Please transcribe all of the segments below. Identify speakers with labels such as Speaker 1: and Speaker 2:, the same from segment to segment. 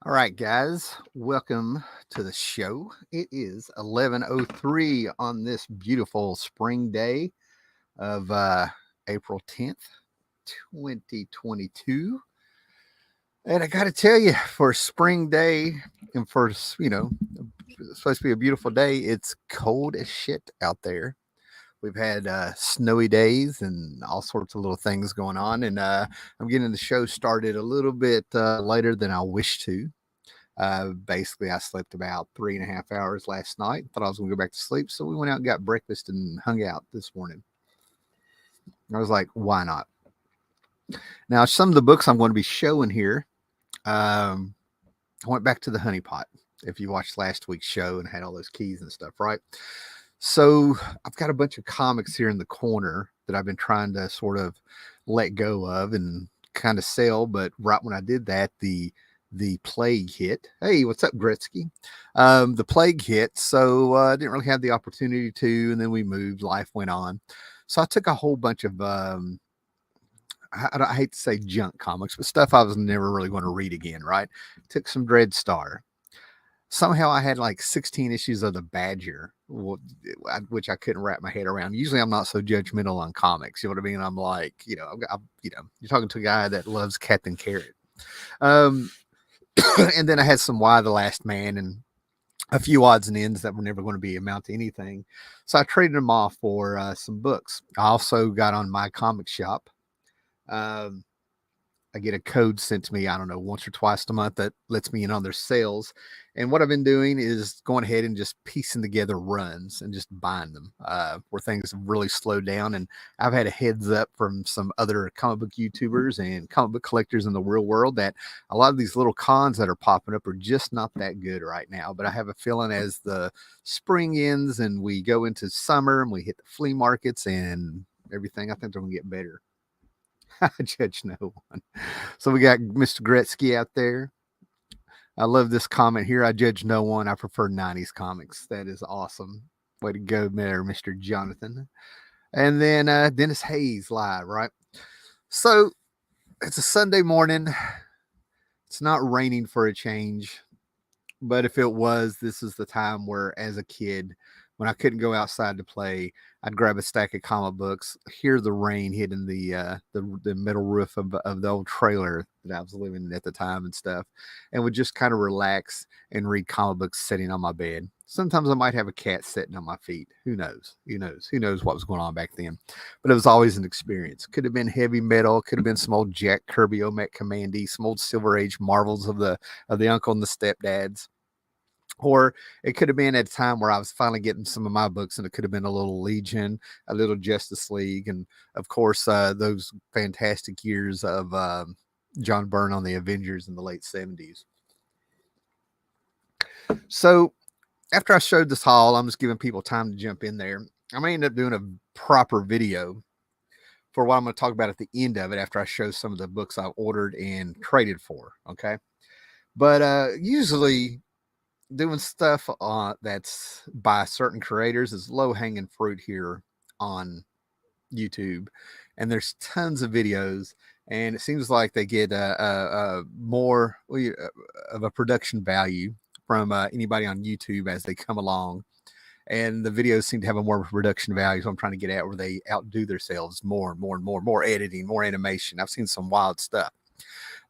Speaker 1: All right, guys, welcome to the show. It is 11:03 on this beautiful spring day of April 10th, 2022. And I got to tell you, for a spring day and for, it's supposed to be a beautiful day, it's cold as shit out there. We've had snowy days and all sorts of little things going on. And I'm getting the show started a little bit later than I wish to. Basically, I slept about 3.5 hours last night. Thought I was going to go back to sleep. So we went out and got breakfast and hung out this morning. I was like, why not? Now, some of the books I'm going to be showing here, um, I went back to the Honey Pot. If you watched last week's show and had all those keys and stuff, right? So I've got a bunch of comics here in the corner that I've been trying to sort of let go of and kind of sell. But right when I did that, the plague hit. Hey, what's up, Gretzky? The plague hit, so I didn't really have the opportunity to. And then we moved. Life went on. So I took a whole bunch of I hate to say junk comics, but stuff I was never really going to read again. Right? Took some Dread Star. Somehow I had like 16 issues of the Badger, which I couldn't wrap my head around. Usually I'm not so judgmental on comics. You know what I mean? I'm like, you're talking to a guy that loves Captain Carrot. Um, and then I had some Y the Last Man and a few odds and ends that were never going to be amount to anything. So I traded them off for some books. I also got on My Comic Shop. Um, I get a code sent to me, I don't know, once or twice a month that lets me in on their sales. And what I've been doing is going ahead and just piecing together runs and just buying them where things have really slowed down. And I've had a heads up from some other comic book YouTubers and comic book collectors in the real world that a lot of these little cons that are popping up are just not that good right now. But I have a feeling as the spring ends and we go into summer and we hit the flea markets and everything, I think they're going to get better. I judge no one. So we got Mr. Gretzky out there. I love this comment here. I judge no one. I prefer 90s comics. That is awesome. Way to go there, Mr. Jonathan. And then Dennis Hayes live, right? So it's a Sunday morning. It's not raining for a change. But if it was, this is the time where, as a kid, when I couldn't go outside to play, I'd grab a stack of comic books, hear the rain hitting the metal roof of the old trailer that I was living in at the time and stuff, and would just kind of relax and read comic books sitting on my bed. Sometimes I might have a cat sitting on my feet. Who knows? Who knows? Who knows what was going on back then? But it was always an experience. Could have been heavy metal. Could have been some old Jack Kirby, Omet Commandy, some old Silver Age Marvels of the uncle and the stepdads, or it could have been at a time where I was finally getting some of my books, and it could have been a little Legion, a little Justice League, and of course those fantastic years of John Byrne on the Avengers in the late 70s. So after I showed this haul, I'm just giving people time to jump in there. I may end up doing a proper video for what I'm going to talk about at the end of it after I show some of the books I've ordered and traded for. Okay. But usually doing stuff that's by certain creators is low hanging fruit here on YouTube, and there's tons of videos, and it seems like they get more of a production value from anybody on YouTube as they come along. And the videos seem to have a more production value. So I'm trying to get at where they outdo themselves more and more and more, more editing, more animation. I've seen some wild stuff.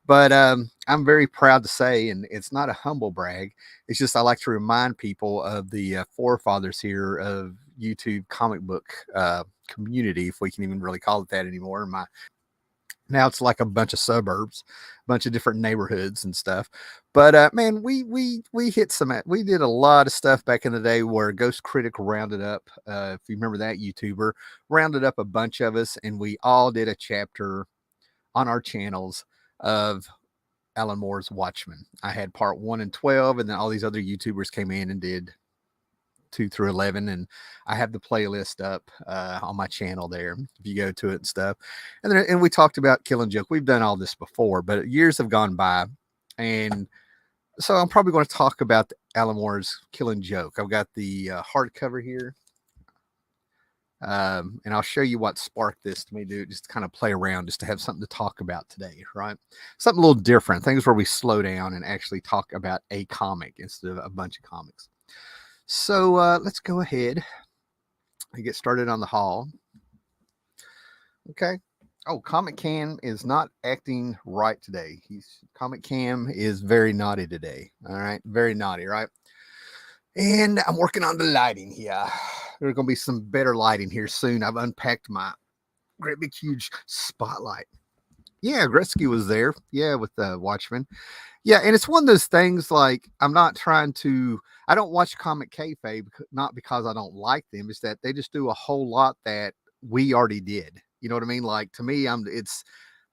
Speaker 1: But I'm very proud to say, and it's not a humble brag, it's just I like to remind people of the forefathers here of YouTube comic book community, if we can even really call it that anymore. Now it's like a bunch of suburbs, a bunch of different neighborhoods and stuff. But man, we hit some. We did a lot of stuff back in the day where Ghost Critic rounded up. If you remember that YouTuber, rounded up a bunch of us, and we all did a chapter on our channels of Alan Moore's Watchmen. I had part 1 and 12, and then all these other YouTubers came in and did 2 through 11, and I have the playlist up on my channel there if you go to it and stuff. And we talked about Killing Joke. We've done all this before, but years have gone by, and so I'm probably going to talk about Alan Moore's Killing Joke. I've got the hardcover here. And I'll show you what sparked this to me to just kind of play around, just to have something to talk about today, right? Something a little different, things where we slow down and actually talk about a comic instead of a bunch of comics. So let's go ahead and get started on the haul. Okay. Oh, Comic Cam is not acting right today. Comic Cam is very naughty today. All right, very naughty, right? And I'm working on the lighting here. There's gonna be some better lighting here soon. I've unpacked my great big huge spotlight. Yeah, Gretzky was there. Yeah, with the Watchmen. Yeah, and it's one of those things like I'm not trying to. I don't watch Comic Kayfabe not because I don't like them. It's that they just do a whole lot that we already did. You know what I mean? Like to me,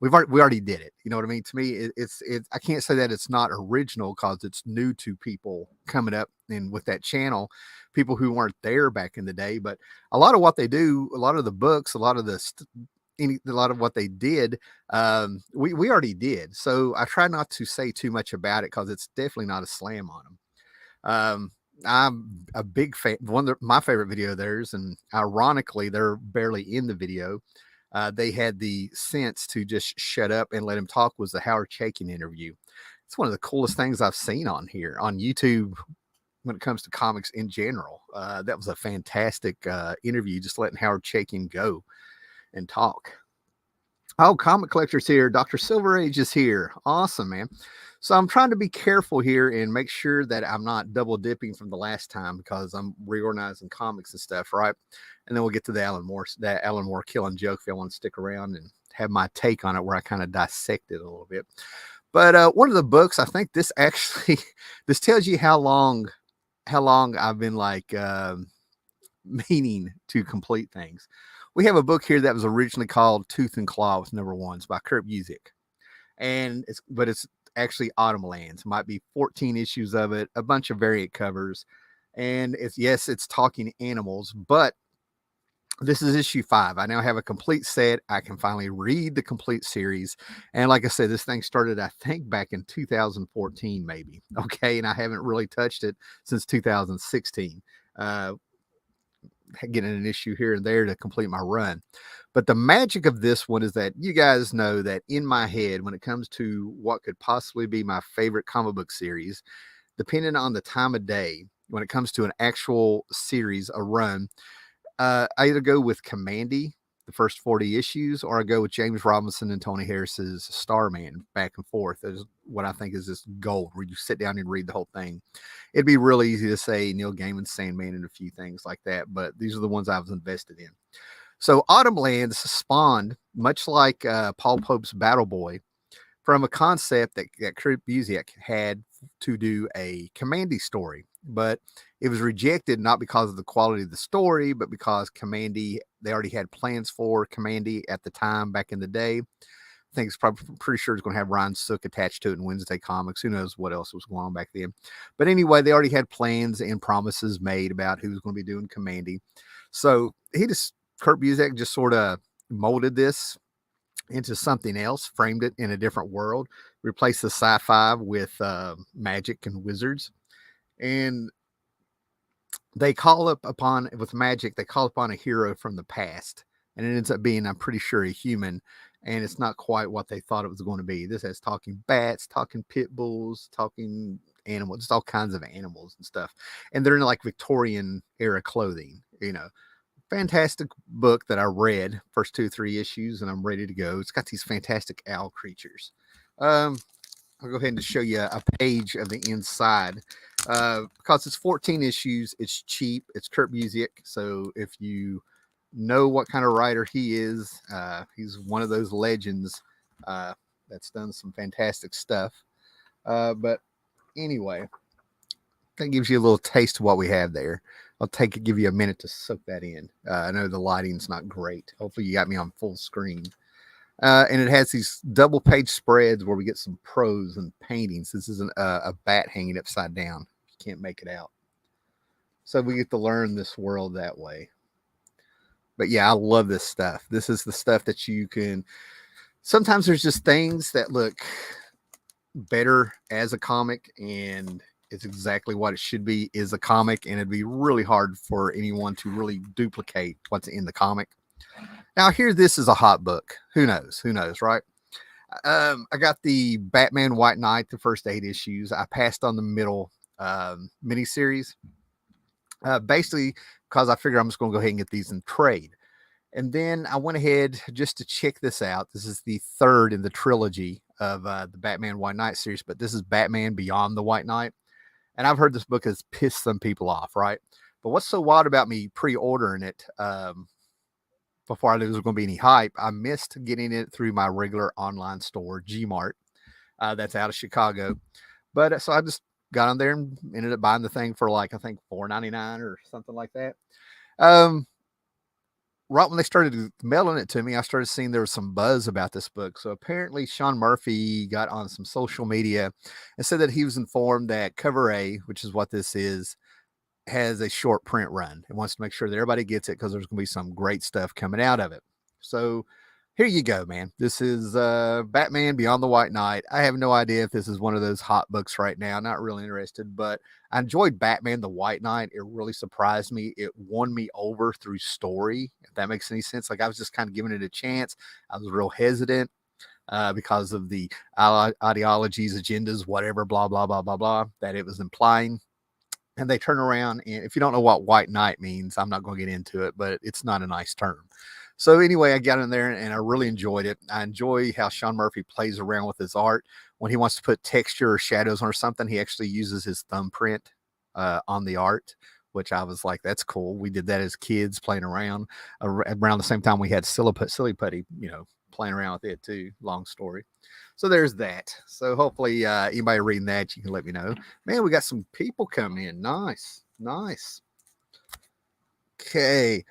Speaker 1: we already did it. You know what I mean? To me, it's I can't say that it's not original because it's new to people coming up and with that channel, people who weren't there back in the day. But a lot of what they do, a lot of the books, a lot of a lot of what they did, we already did. So I try not to say too much about it because it's definitely not a slam on them. I'm a big fan. My favorite video of theirs, and ironically, they're barely in the video. They had the sense to just shut up and let him talk. Was the Howard Chaykin interview? It's one of the coolest things I've seen on here on YouTube when it comes to comics in general. That was a fantastic interview, just letting Howard Chaykin go and talk. Oh, Comic Collector's here. Dr. Silver Age is here. Awesome, man. So I'm trying to be careful here and make sure that I'm not double dipping from the last time because I'm reorganizing comics and stuff, right? And then we'll get to the Alan Moore killing joke if you want to stick around and have my take on it where I kind of dissect it a little bit. But one of the books, I think this actually, this tells you how long I've been like meaning to complete things. We have a book here that was originally called Tooth and Claw with number ones by Kurt Busiek. And it's actually Autumn Lands. Might be 14 issues of it, a bunch of variant covers. And it's talking animals, but this is issue 5. I now have a complete set. I can finally read the complete series. And like I said, this thing started, I think, back in 2014, maybe. Okay. And I haven't really touched it since 2016. Getting an issue here and there to complete my run. But the magic of this one is that you guys know that in my head, when it comes to what could possibly be my favorite comic book series, depending on the time of day, when it comes to an actual series, a run, I either go with Kamandi, the first 40 issues, or I go with James Robinson and Tony Harris's Starman back and forth. Is what I think is just gold, where you sit down and read the whole thing. It'd be real easy to say Neil Gaiman's Sandman and a few things like that, but these are the ones I was invested in. So Autumn Lands spawned, much like Paul Pope's Battle Boy, from a concept that Kurt Busiek had to do a Kamandi story, but it was rejected not because of the quality of the story, but because Kamandi, they already had plans for Kamandi at the time back in the day. I think it's probably pretty sure it's going to have Ryan Sook attached to it in Wednesday Comics. Who knows what else was going on back then. But anyway, they already had plans and promises made about who was going to be doing Kamandi. So Kurt Busiek just sort of molded this into something else, framed it in a different world, replaced the sci-fi with magic and wizards. And they call upon, with magic, they call upon a hero from the past. And it ends up being, I'm pretty sure, a human. And it's not quite what they thought it was going to be. This has talking bats, talking pit bulls, talking animals, just all kinds of animals and stuff. And they're in like Victorian era clothing, Fantastic book that I read, first 2 or 3 issues, and I'm ready to go. It's got these fantastic owl creatures. I'll go ahead and show you a page of the inside. Because it's 14 issues, it's cheap. It's Kurt Busiek. So if you know what kind of writer he is, he's one of those legends that's done some fantastic stuff. But anyway, that gives you a little taste of what we have there. I'll give you a minute to soak that in. I know the lighting's not great. Hopefully you got me on full screen. And it has these double page spreads where we get some prose and paintings. This is a bat hanging upside down. You can't make it out. So we get to learn this world that way. But yeah, I love this stuff. This is the stuff that you can, sometimes there's just things that look better as a comic and It's exactly what it should be, is a comic, and it'd be really hard for anyone to really duplicate what's in the comic. Now, here, this is a hot book. Who knows? Who knows, right? I got the Batman White Knight, the first 8 issues. I passed on the middle miniseries, basically because I figured I'm just going to go ahead and get these in trade. And then I went ahead just to check this out. This is the third in the trilogy of the Batman White Knight series, but this is Batman Beyond the White Knight. And I've heard this book has pissed some people off, right? But what's so wild about me pre-ordering it before I knew there was going to be any hype, I missed getting it through my regular online store, Gmart. That's out of Chicago. But so I just got on there and ended up buying the thing for like, I think $4.99 or something like that. Right when they started mailing it to me, I started seeing there was some buzz about this book. So apparently Sean Murphy got on some social media and said that he was informed that Cover A, which is what this is, has a short print run and wants to make sure that everybody gets it because there's going to be some great stuff coming out of it. So here you go, man. This is Batman Beyond the White Knight. I have no idea if this is one of those hot books right now. Not really interested, but I enjoyed Batman the White Knight. It really surprised me. It won me over through story, if that makes any sense. Like, I was just kind of giving it a chance. I was real hesitant because of the ideologies, agendas, whatever, blah, blah, blah, blah, blah, that it was implying. And they turn around, and if you don't know what White Knight means, I'm not going to get into it, but it's not a nice term. So anyway, I got in there and I really enjoyed it. I enjoy how Sean Murphy plays around with his art. When he wants to put texture or shadows on or something, he actually uses his thumbprint on the art, which I was like, that's cool. We did that as kids playing around the same time we had Silly Putty, playing around with it too. Long story. So there's that. So hopefully anybody reading that, you can let me know. Man, we got some people coming in. Nice. Okay.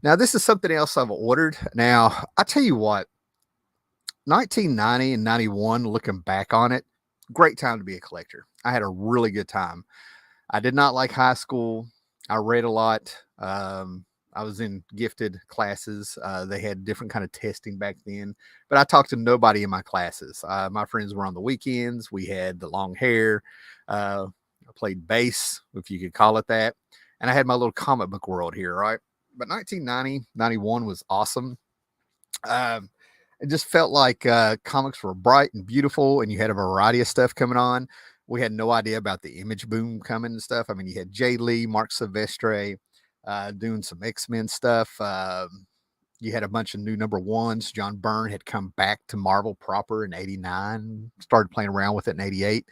Speaker 1: Now, this is something else I've ordered. Now, I tell you what, 1990 and 91, looking back on it, great time to be a collector. I had a really good time. I did not like high school. I read a lot. I was in gifted classes. They had different kind of testing back then, but I talked to nobody in my classes. My friends were on the weekends. We had the long hair. I played bass, if you could call it that. And I had my little comic book world here, right? But 1990, 91 was awesome. It just felt like comics were bright and beautiful, and you had a variety of stuff coming on. We had no idea about the image boom coming and stuff. I mean, you had Jay Lee, Mark Silvestre doing some X-Men stuff. You had a bunch of new number ones. John Byrne had come back to Marvel proper in 89, started playing around with it in 88,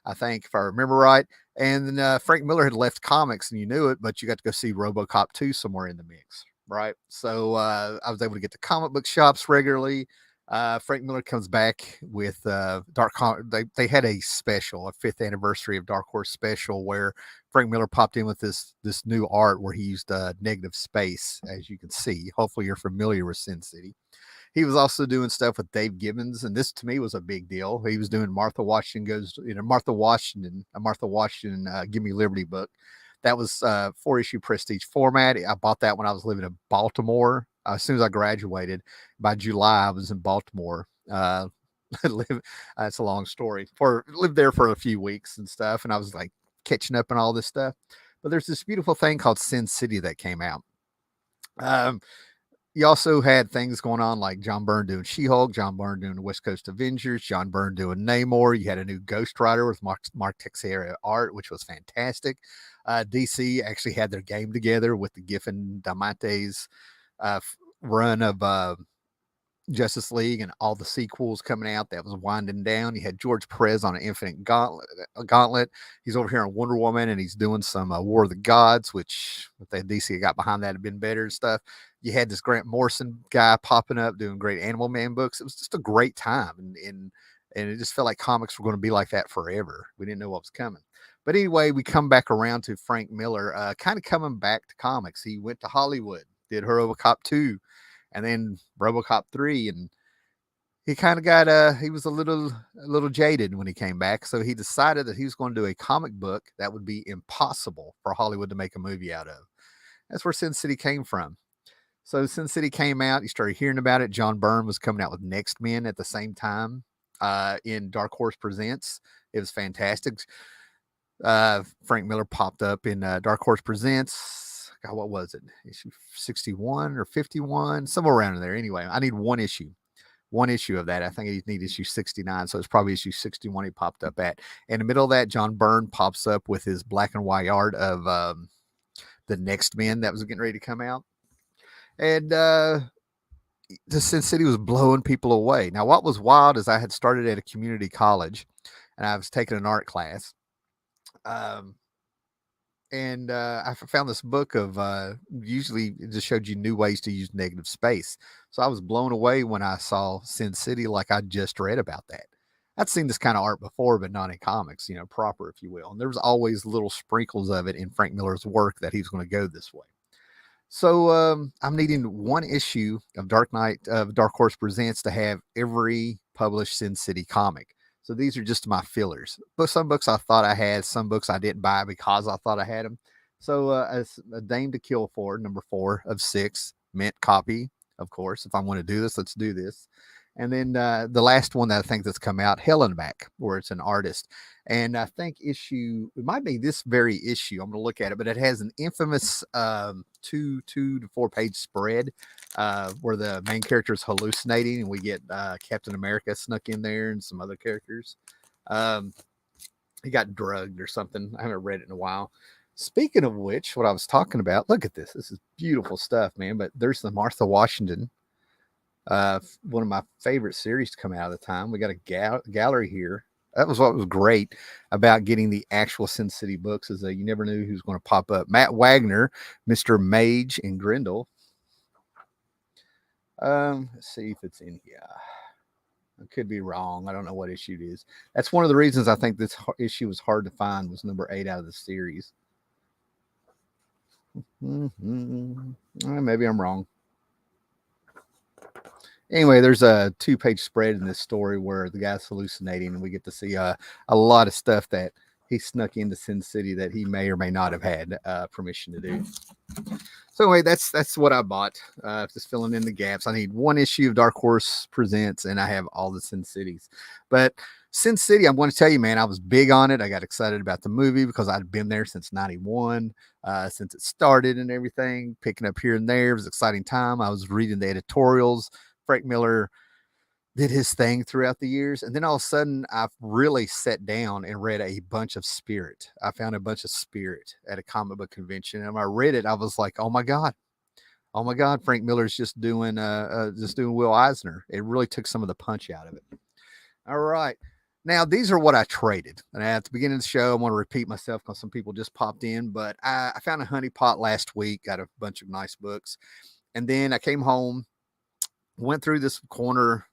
Speaker 1: I think, if I remember right. And then Frank Miller had left comics, and you knew it, but you got to go see RoboCop 2 somewhere in the mix, right? So I was able to get to comic book shops regularly. Frank Miller comes back with Dark Horse. They had a special, a 5th anniversary of Dark Horse special, where Frank Miller popped in with this new art where he used negative space, as you can see. Hopefully you're familiar with Sin City. He was also doing stuff with Dave Gibbons, and this to me was a big deal. He was doing Martha Washington Give Me Liberty book. That was 4-issue prestige format. I bought that when I was living in Baltimore. As soon as I graduated, by July, I was in Baltimore. It's a long story. Lived there for a few weeks and stuff, and I was like catching up on all this stuff. But there's this beautiful thing called Sin City that came out. You also had things going on like John Byrne doing She-Hulk, John Byrne doing the West Coast Avengers, John Byrne doing Namor. You had a new Ghost Rider with Mark Texeira art, which was fantastic. DC actually had their game together with the Giffen Diamante's run of Justice League and all the sequels coming out. That was winding down. You had George Perez on an Infinite Gauntlet. He's over here on Wonder Woman, and he's doing some War of the Gods, which if the DC got behind that, had been better and stuff. You had this Grant Morrison guy popping up doing great Animal Man books. It was just a great time, and it just felt like comics were going to be like that forever. We didn't know what was coming. But anyway, we come back around to Frank Miller, kind of coming back to comics. He went to Hollywood, did RoboCop 2, and then RoboCop 3, and he kind of got he was a little jaded when he came back, so he decided that he was going to do a comic book that would be impossible for Hollywood to make a movie out of. That's where Sin City came from. So Sin City came out, you started hearing about it. John Byrne was coming out with Next Men at the same time in Dark Horse Presents. It was fantastic. Frank Miller popped up in Dark Horse Presents. God, what was it? Issue 61 or 51, somewhere around in there. Anyway, I need one issue of that. I think he need issue 69, so it's probably issue 61 he popped up at. In the middle of that, John Byrne pops up with his black and white art of the Next Men that was getting ready to come out. And the Sin City was blowing people away. Now, what was wild is I had started at a community college and I was taking an art class. Um, and I found this book of usually it just showed you new ways to use negative space. So I was blown away when I saw Sin City, like I just read about that. I'd seen this kind of art before, but not in comics, proper, if you will. And there was always little sprinkles of it in Frank Miller's work that he was going to go this way. So I'm needing one issue of Dark Horse Presents to have every published Sin City comic. So these are just my fillers. But some books I thought I had, some books I didn't buy because I thought I had them. So a Dame to Kill For, number 4 of 6, mint copy, of course. If I want to do this, let's do this. And then the last one that I think that's come out, Hell and Back, where it's an artist. And I think it might be this very issue. I'm going to look at it, but it has an infamous 2 to 4 page spread where the main character is hallucinating, and we get Captain America snuck in there and some other characters. He got drugged or something. I haven't read it in a while. Speaking of which, what I was talking about, look at this. This is beautiful stuff, man. But there's the Martha Washington, one of my favorite series to come out of the time. We got a gallery here. That was what was great about getting the actual Sin City books, is that you never knew who's going to pop up. Matt Wagner, Mr. Mage and Grendel. Let's see if it's in here. I could be wrong. I don't know what issue it is. That's one of the reasons I think this issue was hard to find, was number 8 out of the series. Maybe I'm wrong. Anyway, there's a 2-page spread in this story where the guy's hallucinating, and we get to see a lot of stuff that he snuck into Sin City that he may or may not have had permission to do. So anyway, that's what I bought. Just filling in the gaps. I need one issue of Dark Horse Presents, and I have all the Sin Cities. But Sin City, I'm going to tell you, man, I was big on it. I got excited about the movie because I'd been there since 91, since it started and everything, picking up here and there. It was an exciting time. I was reading the editorials. Frank Miller did his thing throughout the years. And then all of a sudden, I've really sat down and read a bunch of Spirit. I found a bunch of Spirit at a comic book convention. And when I read it, I was like, oh my God, Frank Miller's just doing Will Eisner. It really took some of the punch out of it. All right. Now, these are what I traded. And at the beginning of the show, I want to repeat myself because some people just popped in. But I found a honeypot last week, got a bunch of nice books. And then I came home, went through this corner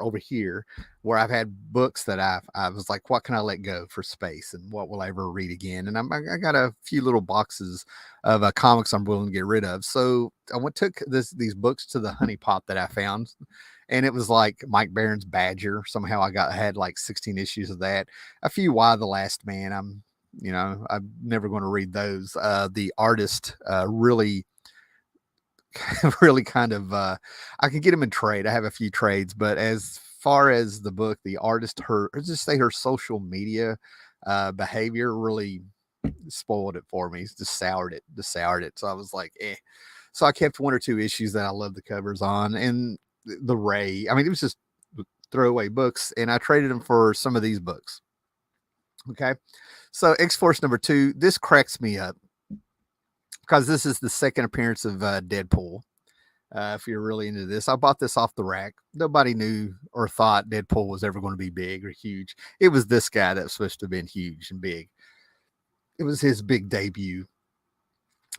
Speaker 1: over here where I've had books that I was like, what can I let go for space, and what will I ever read again? And I got a few little boxes of comics I'm willing to get rid of. So I took these books to the honeypot that I found, and it was like Mike Barron's Badger. Somehow I had like 16 issues of that. A few Why the Last Man. I'm never going to read those. The artist really really kind of I can get them in trade. I have a few trades, but as far as the book, the artist, her social media behavior really spoiled it for me. It's just soured it. So I was like, eh. So I kept 1 or 2 issues that I love the covers on, and the Ray. I mean, it was just throwaway books, and I traded them for some of these books. Okay, so X-Force number 2. This cracks me up, because this is the second appearance of Deadpool. If you're really into this, I bought this off the rack. Nobody knew or thought Deadpool was ever going to be big or huge. It was this guy that was supposed to have been huge and big. It was his big debut,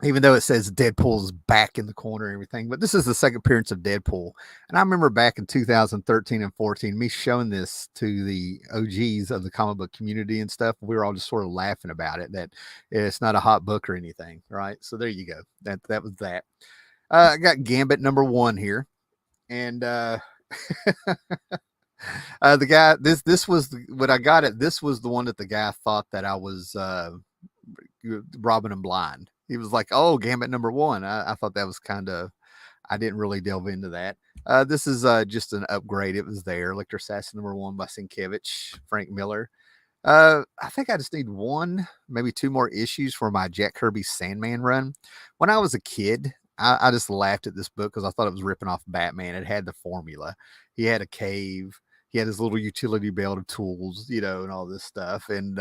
Speaker 1: even though it says Deadpool's back in the corner and everything. But this is the second appearance of Deadpool. And I remember back in 2013 and 14, me showing this to the OGs of the comic book community and stuff. We were all just sort of laughing about it, that it's not a hot book or anything, right? So there you go. That was that. I got Gambit number 1 here. And the guy, this was when I got it. This was the one that the guy thought that I was robbing him blind. He was like, oh, Gambit number 1. I thought that was kind of, I didn't really delve into that. This is just an upgrade. It was there. Electro Assassin number 1 by Sienkiewicz, Frank Miller. I think I just need one, maybe two more issues for my Jack Kirby Sandman run. When I was a kid, I just laughed at this book because I thought it was ripping off Batman. It had the formula. He had a cave. He had his little utility belt of tools, and all this stuff. And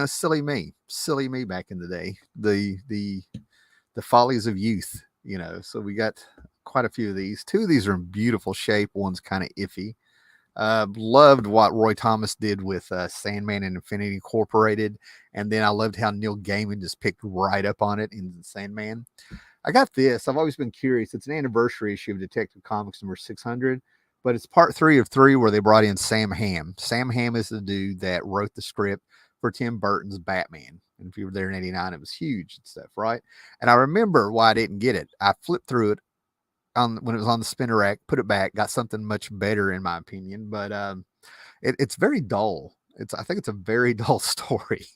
Speaker 1: silly me back in the day. The follies of youth. So we got quite a few of these. Two of these are in beautiful shape. One's kind of iffy. Loved what Roy Thomas did with Sandman and Infinity Incorporated, and then I loved how Neil Gaiman just picked right up on it in Sandman. I got this. I've always been curious. It's an anniversary issue of Detective Comics number 600, but it's part 3 of 3 where they brought in Sam Hamm. Sam Hamm is the dude that wrote the script for Tim Burton's Batman. And if you were there in '89, it was huge and stuff, right? And I remember why I didn't get it. I flipped through it when it was on the spinner rack, put it back, got something much better in my opinion, but it's very dull. I think it's a very dull story.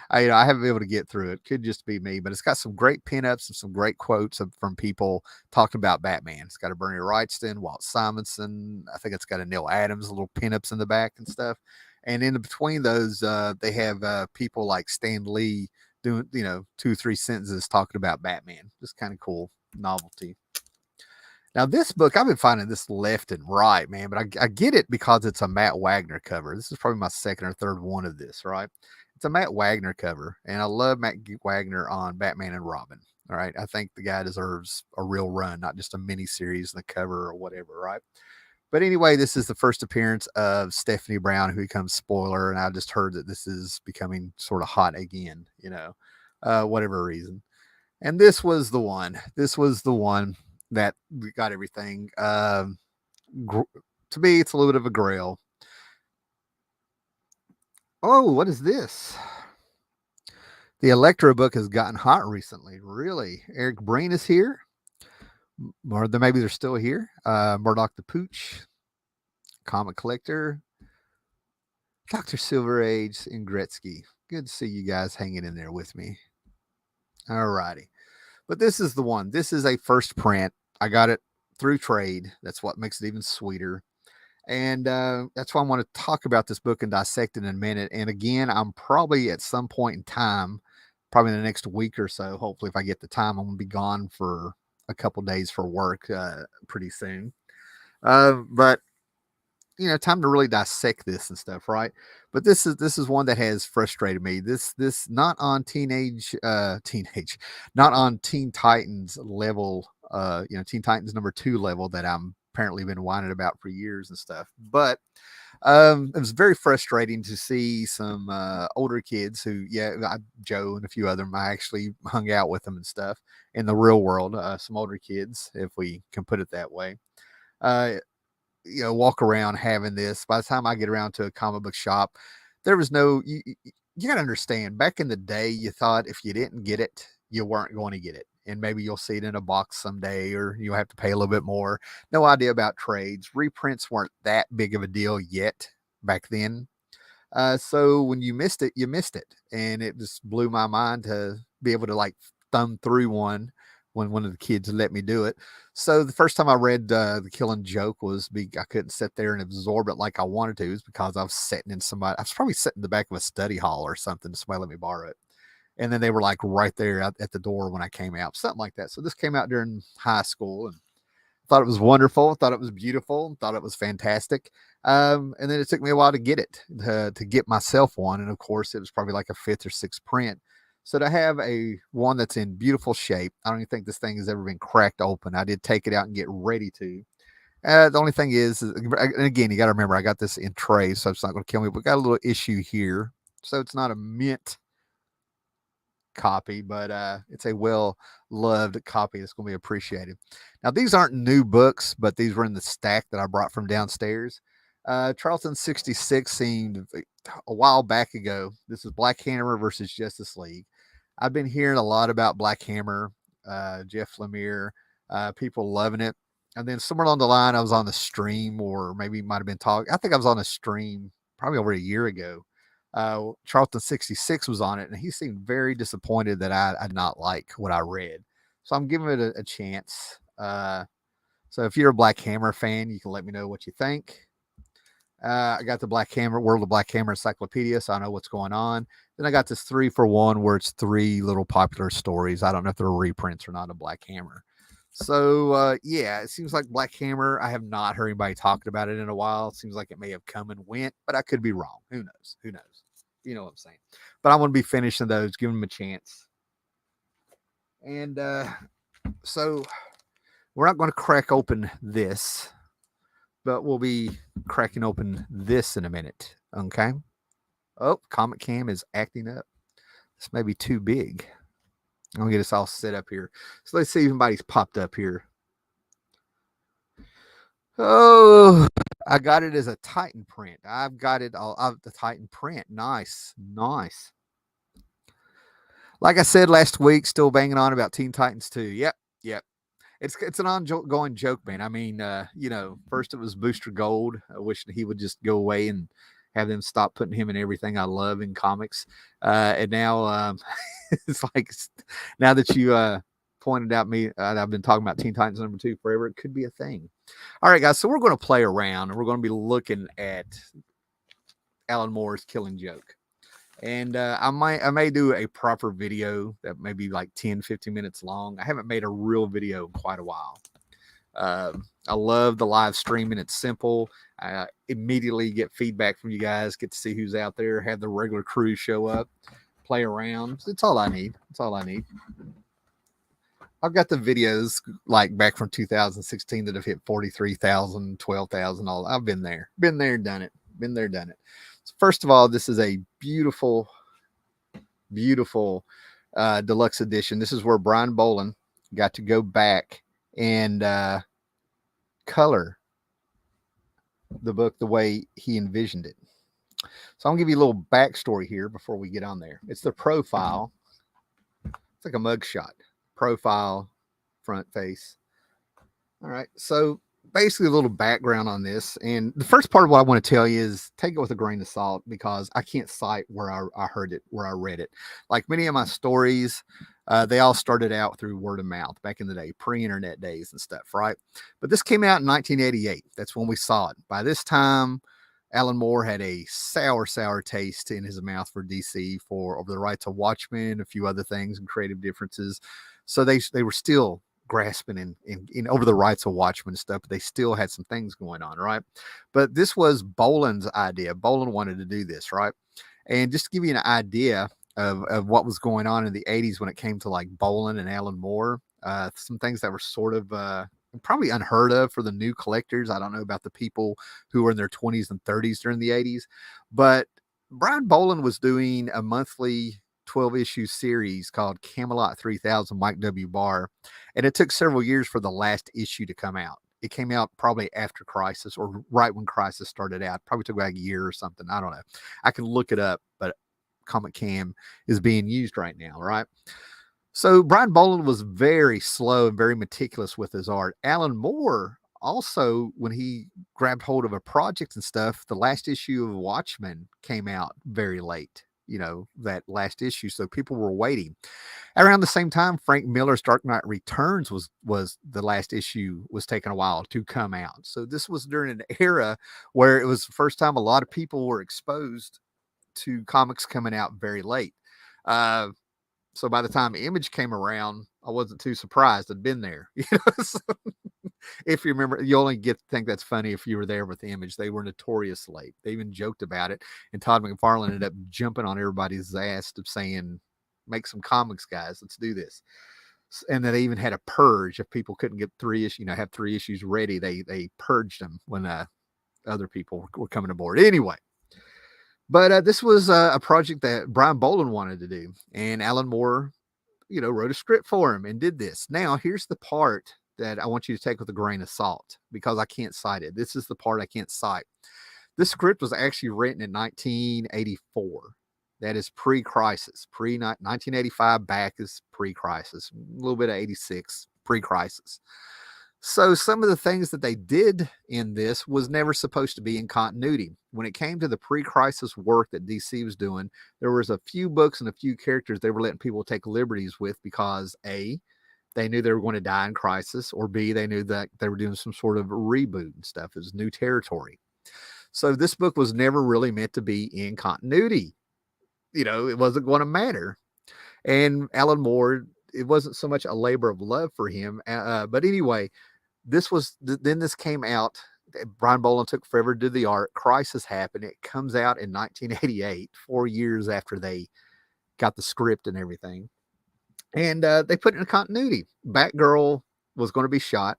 Speaker 1: I haven't been able to get through it. Could just be me, but it's got some great pinups and some great quotes from people talking about Batman. It's got a Bernie Wrightson, Walt Simonson. I think it's got a Neil Adams, little pinups in the back and stuff. And in between those, they have people like Stan Lee doing, 2-3 sentences talking about Batman. Just kind of cool novelty. Now, this book, I've been finding this left and right, man, but I get it because it's a Matt Wagner cover. This is probably my second or third one of this, right? It's a Matt Wagner cover, and I love Matt Wagner on Batman and Robin, all right? I think the guy deserves a real run, not just a mini series in the cover or whatever, right? But anyway, this is the first appearance of Stephanie Brown, who becomes spoiler, and I just heard that this is becoming sort of hot again, whatever reason. And this was the one. This was the one that got everything. To me, it's a little bit of a grail. Oh, what is this? The Electro book has gotten hot recently. Really? Eric Breen is here. Or maybe they're still here. Murdoch the Pooch, Comic Collector, Dr. Silver Age, and Gretzky. Good to see you guys hanging in there with me. All righty. But this is the one. This is a first print. I got it through trade. That's what makes it even sweeter. And that's why I want to talk about this book and dissect it in a minute. And again, I'm probably at some point in time, probably in the next week or so, hopefully, if I get the time, I'm going to be gone for a couple days for work pretty soon. But time to really dissect this and stuff, right? But this is one that has frustrated me. This not on not on Teen Titans level, Teen Titans number 2 level that I'm apparently been whining about for years and stuff. But it was very frustrating to see some older kids who, Joe and a few of them, I actually hung out with them and stuff in the real world. Some older kids, if we can put it that way. Walk around having this. By the time I get around to a comic book shop, there was no, you got to understand, back in the day, you thought if you didn't get it, you weren't going to get it. And maybe you'll see it in a box someday, or you'll have to pay a little bit more. No idea about trades. Reprints weren't that big of a deal yet back then. So when you missed it, you missed it. And it just blew my mind to be able to like thumb through one when one of the kids let me do it. So the first time I read The Killing Joke I couldn't sit there and absorb it like I wanted to. Is because I was probably sitting in the back of a study hall or something. Somebody let me borrow it. And then they were like right there at the door when I came out, something like that. So this came out during high school, and thought it was wonderful, thought it was beautiful, thought it was fantastic. And then it took me a while to get it, to get myself one. And of course, it was probably like a 5th or 6th print. So to have one that's in beautiful shape, I don't even think this thing has ever been cracked open. I did take it out and get ready to. The only thing is, and again, you got to remember, I got this in tray, so it's not going to kill me. But got a little issue here, so it's not a mint copy, but it's a well-loved copy that's going to be appreciated. Now, these aren't new books, but these were in the stack that I brought from downstairs. Charlton 66 seemed a while back ago. This is Black Hammer versus Justice League. I've been hearing a lot about Black Hammer, Jeff Lemire, people loving it. And then somewhere along the line, I was on the stream, or maybe might have been talking. I think I was on a stream probably over a year ago. Charlton 66 was on it, and he seemed very disappointed that I did not like what I read. So I'm giving it a chance. So if you're a Black Hammer fan, you can let me know what you think. I got the Black Hammer, World of Black Hammer Encyclopedia, so I know what's going on. Then I got this 3-for-1 where it's 3 little popular stories. I don't know if they're reprints or not of Black Hammer. So yeah, it seems like Black Hammer. I have not heard anybody talking about it in a while. It seems like it may have come and went, but I could be wrong. Who knows? Who knows? You know what I'm saying? But I want to be finishing those, giving them a chance. And so we're not going to crack open this, but we'll be cracking open this in a minute. Okay. Oh, Comic Cam is acting up. This may be too big. I'll get us all set up here. So let's see if anybody's popped up here. Oh, I got it as a Titan print. I've got it all out the Titan print. Nice. Nice. Like I said last week, still banging on about Teen Titans 2. Yep. It's an ongoing joke, man. I mean, first it was Booster Gold. I wish he would just go away and have them stop putting him in everything I love in comics. And now it's like, now that you pointed out me, I've been talking about Teen Titans #2 forever. It could be a thing. All right, guys. So we're going to play around and we're going to be looking at Alan Moore's Killing Joke. And I may do a proper video that may be like 10-15 minutes long. I haven't made a real video in quite a while. I love the live streaming. It's simple. I immediately get feedback from you guys, get to see who's out there, have the regular crew show up, play around. It's all I need. It's all I need. I've got the videos like back from 2016 that have hit 43,000, 12,000. All I've been there, done it. So first of all, this is a beautiful deluxe edition. This is where Brian Bolland got to go back and color the book the way he envisioned it. So I'm gonna give you a little backstory here before we get on there. It's the profile. It's like a mugshot. Profile, front face. All right. So basically a little background on this. And the first part of what I want to tell you is take it with a grain of salt because I can't cite where I heard it, where I read it. Like many of my stories, they all started out through word of mouth back in the day, pre-internet days and stuff, right? But this came out in 1988. That's when we saw it. By this time, Alan Moore had a sour taste in his mouth for DC for over the rights of Watchmen, a few other things and creative differences. So they were still grasping in over the rights of Watchmen and stuff, but they still had some things going on, right? But this was Boland's idea. Boland wanted to do this, right? And just to give you an idea of what was going on in the 80s when it came to like Boland and Alan Moore, some things that were sort of probably unheard of for the new collectors. I don't know about the people who were in their 20s and 30s during the 80s, but Brian Boland was doing a monthly 12-issue series called Camelot 3000, Mike W. Barr, and it took several years for the last issue to come out. It came out probably after Crisis or right when Crisis started out. Probably took about a year or something. I don't know. I can look it up, but Comic Cam is being used right now, right? So Brian Boland was very slow and very meticulous with his art. Alan Moore also, when he grabbed hold of a project and stuff, the last issue of Watchmen came out very late, that last issue. So people were waiting. Around the same time, Frank Miller's Dark Knight Returns was the last issue was taking a while to come out. So this was during an era where it was the first time a lot of people were exposed to comics coming out very late. So by the time Image came around, I wasn't too surprised. I'd been there. So if you remember, you only think that's funny if you were there with the Image. They were notorious late. They even joked about it. And Todd McFarlane ended up jumping on everybody's ass of saying, make some comics, guys. Let's do this. And then they even had a purge. If people couldn't get have 3 issues ready, they purged them when other people were coming aboard. Anyway. But this was a project that Brian Boland wanted to do. And Alan Moore, wrote a script for him and did this. Now, here's the part that I want you to take with a grain of salt because I can't cite it. This is the part I can't cite. This script was actually written in 1984. That is pre-Crisis. Pre-1985 back is pre-Crisis. A little bit of 86, pre-Crisis. So some of the things that they did in this was never supposed to be in continuity. When it came to the pre-Crisis work that DC was doing, there was a few books and a few characters they were letting people take liberties with because A, they knew they were going to die in Crisis, or B, they knew that they were doing some sort of reboot and stuff. It was new territory. So this book was never really meant to be in continuity. It wasn't going to matter. And Alan Moore, it wasn't so much a labor of love for him. But anyway, then this came out. Brian Boland took forever to do the art. Crisis happened. It comes out in 1988, 4 years after they got the script and everything. And they put it in continuity. Batgirl was going to be shot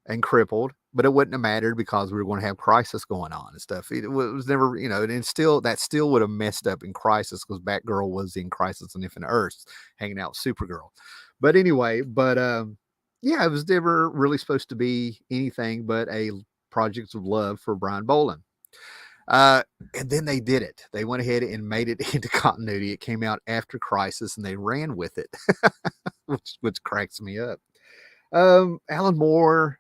Speaker 1: and crippled, but it wouldn't have mattered because we were going to have Crisis going on and stuff. It was never, and still that still would have messed up in Crisis because Batgirl was in Crisis on Infinite Earths hanging out with Supergirl. But anyway, yeah, it was never really supposed to be anything but a project of love for Brian Boland. And then they did it. They went ahead and made it into continuity. It came out after Crisis, and they ran with it, which cracks me up. Alan Moore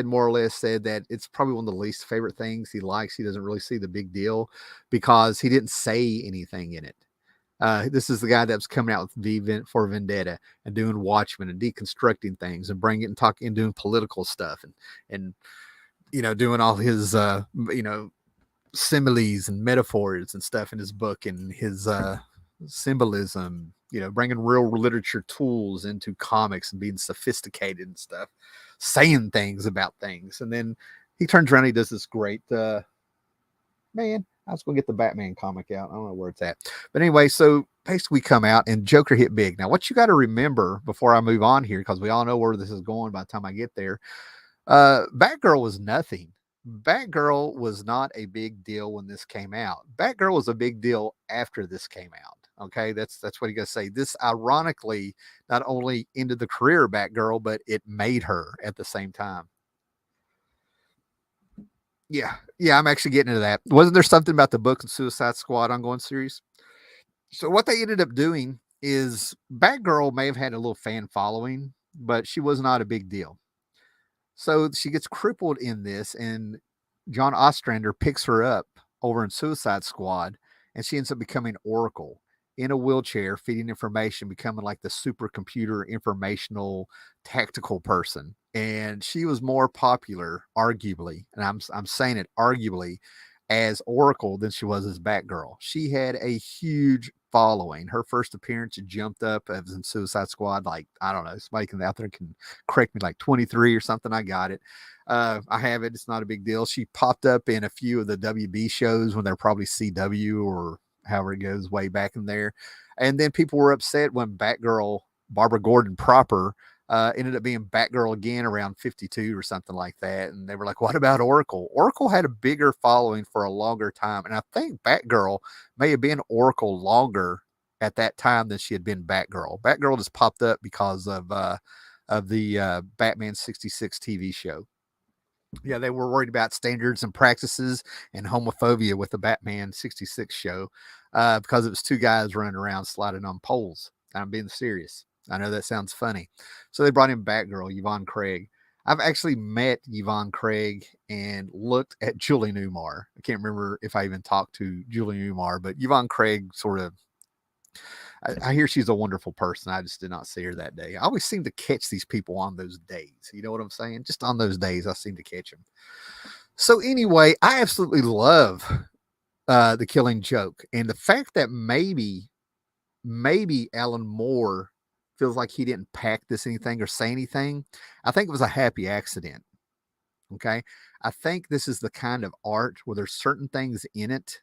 Speaker 1: more or less said that it's probably one of the least favorite things he likes. He doesn't really see the big deal because he didn't say anything in it. This is the guy that was coming out with V for Vendetta and doing Watchmen and deconstructing things and bringing it and talking and doing political stuff and doing all his similes and metaphors and stuff in his book and his symbolism, bringing real literature tools into comics and being sophisticated and stuff, saying things about things. And then he turns around and he does this great, man, I was going to get the Batman comic out. I don't know where it's at. But anyway, so basically we come out and Joker hit big. Now, what you got to remember before I move on here, because we all know where this is going by the time I get there, Batgirl was nothing. Batgirl was not a big deal when this came out. Batgirl was a big deal after this came out. Okay, that's what you got to say. This ironically not only ended the career of Batgirl, but it made her at the same time. Yeah, I'm actually getting into that. Wasn't there something about the book and Suicide Squad ongoing series? So what they ended up doing is Batgirl may have had a little fan following, but she was not a big deal. So she gets crippled in this, and John Ostrander picks her up over in Suicide Squad, and she ends up becoming Oracle in a wheelchair, feeding information, becoming like the supercomputer informational tactical person. And she was more popular, arguably, and I'm saying it arguably, as Oracle than she was as Batgirl. She had a huge following. Her first appearance jumped up as in Suicide Squad, like, I don't know, somebody out there can correct me, like 23 or something. I got it. I have it. It's not a big deal. She popped up in a few of the WB shows when they're probably CW or however it goes way back in there. And then people were upset when Batgirl, Barbara Gordon proper, ended up being Batgirl again around 52 or something like that. And they were like, what about Oracle? Oracle had a bigger following for a longer time. And I think Batgirl may have been Oracle longer at that time than she had been Batgirl. Batgirl just popped up because of the Batman 66 TV show. Yeah, they were worried about standards and practices and homophobia with the Batman 66 show because it was two guys running around sliding on poles. I'm being serious. I know that sounds funny. So they brought in Batgirl, Yvonne Craig. I've actually met Yvonne Craig and looked at Julie Newmar. I can't remember if I even talked to Julie Newmar, but Yvonne Craig sort of, I hear she's a wonderful person. I just did not see her that day. I always seem to catch these people on those days. You know what I'm saying? Just on those days, I seem to catch them. So anyway, I absolutely love The Killing Joke. And the fact that maybe Alan Moore feels like he didn't pack this anything or say anything, I think it was a happy accident. Okay. I think this is the kind of art where there's certain things in it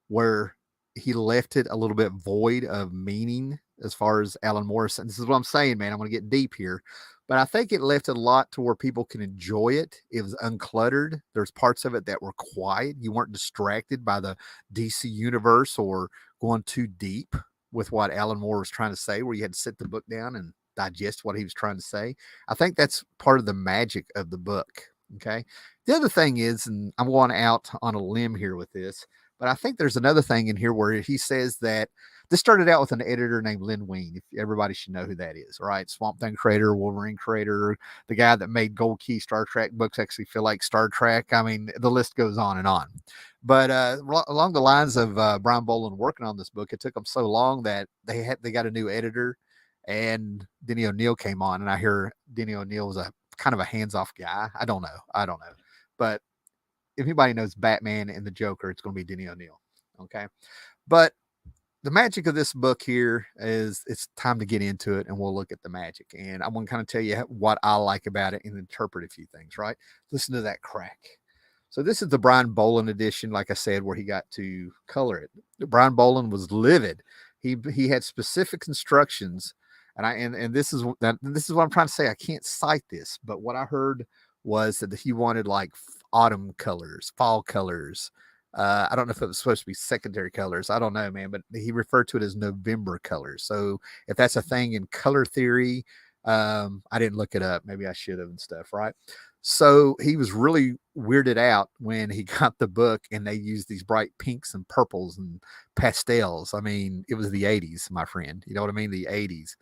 Speaker 1: where he left it a little bit void of meaning as far as Alan Morrison. This is what I'm saying, man. I'm going to get deep here, but I think it left it a lot to where people can enjoy it. It was uncluttered. There's parts of it that were quiet. You weren't distracted by the DC universe or going too deep with what Alan Moore was trying to say, where you had to sit the book down and digest what he was trying to say. I think that's part of the magic of the book. Okay. The other thing is, and I'm going out on a limb here with this, but I think there's another thing in here where he says that this started out with an editor named Len Wein. If everybody should know who that is, right? Swamp Thing creator, Wolverine creator, the guy that made Gold Key Star Trek books actually feel like Star Trek. I mean, the list goes on and on. But along the lines of Brian Boland working on this book, it took them so long that they got a new editor, and Denny O'Neil came on, and I hear Denny O'Neil was a kind of a hands-off guy. I don't know, but if anybody knows Batman and the Joker, it's going to be Denny O'Neil. Okay. But the magic of this book here is it's time to get into it and we'll look at the magic. And I'm going to kind of tell you what I like about it and interpret a few things, right? Listen to that crack. So this is the Brian Boland edition, like I said, where he got to color it. Brian Boland was livid. He had specific instructions, and this is what I'm trying to say. I can't cite this, but what I heard was that he wanted like autumn colors, fall colors. I don't know if it was supposed to be secondary colors. I don't know, man, but he referred to it as November colors. So if that's a thing in color theory, I didn't look it up. Maybe I should have and stuff, right? So he was really weirded out when he got the book and they used these bright pinks and purples and pastels. I mean, it was the 80s, my friend. You know what I mean? The 80s.